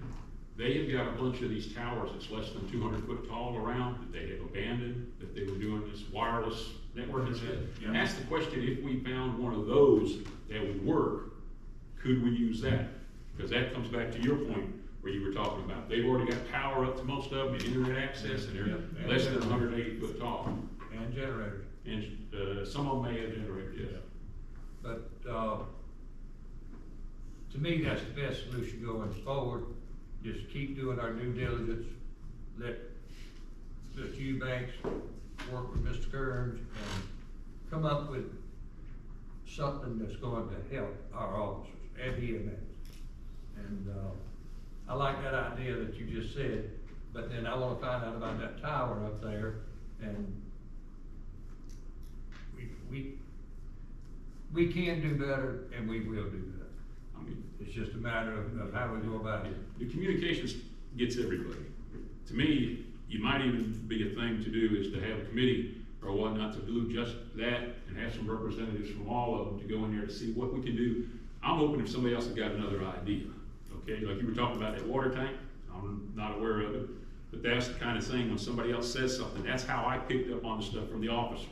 They have got a bunch of these towers that's less than 200 foot tall around that they have abandoned, that they were doing this wireless networking stuff. Yeah. And ask the question, if we found one of those that would work, could we use that? Because that comes back to your point where you were talking about. They've already got power up to most of them and internet access, and they're Yeah. less than 180 foot tall. And generators. And some of them may have generators, yes. But, to me, that's the best solution going forward. Just keep doing our due diligence. Let Eubanks work with Mr. Kearns and come up with something that's going to help our officers and EMS. And, I like that idea that you just said, but then I wanna find out about that tower up there, and we can do better, and we will do better. I mean, It's just a matter of how we go about it. the communications gets everybody. To me, it might even be a thing to do is to have a committee or whatnot to do just that, and have some representatives from all of them to go in there to see what we can do. I'm open if somebody else has got another idea, okay? Like you were talking about that water tank, I'm not aware of it, but that's the kind of thing when somebody else says something, that's how I picked up on the stuff from the officers.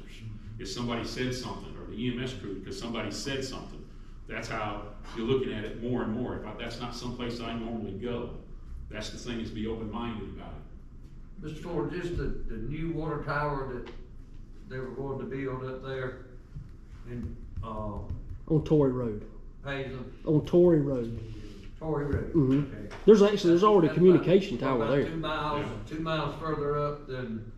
If somebody said something, or the EMS crew, because somebody said something, that's how you're looking at it more and more. That's not someplace I normally go. That's the thing, is be open-minded about it. Mr. Ford, just the new water tower that they were going to build up there in, On Torrey Road. Hazel, On Torrey Road. Torrey Road. Mhm. Okay. There's already a That's communication about- tower about there. 2 miles further up than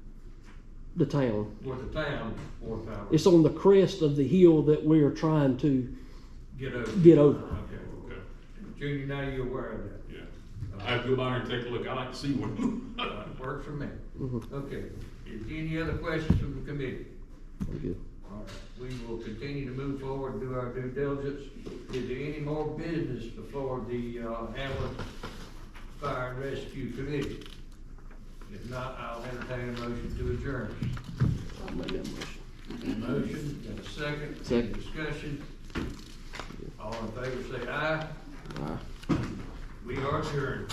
The town. where the town water tower. It's on the crest of the hill that we are trying to Get over. Okay. Junior, now you're aware of that. Yeah. I have to go by there and take a look. I like to see one. Works for me. Mhm. Okay. Is any other questions from the committee? We're good. All right, we will continue to move forward and do our due diligence. Is there any more business before the, Hamlet Fire and Rescue Committee? If not, I'll entertain a motion to adjourn. I'll make that motion. Motion, and a second. Second. Any discussion? All in favor say aye. Aye. We are adjourned.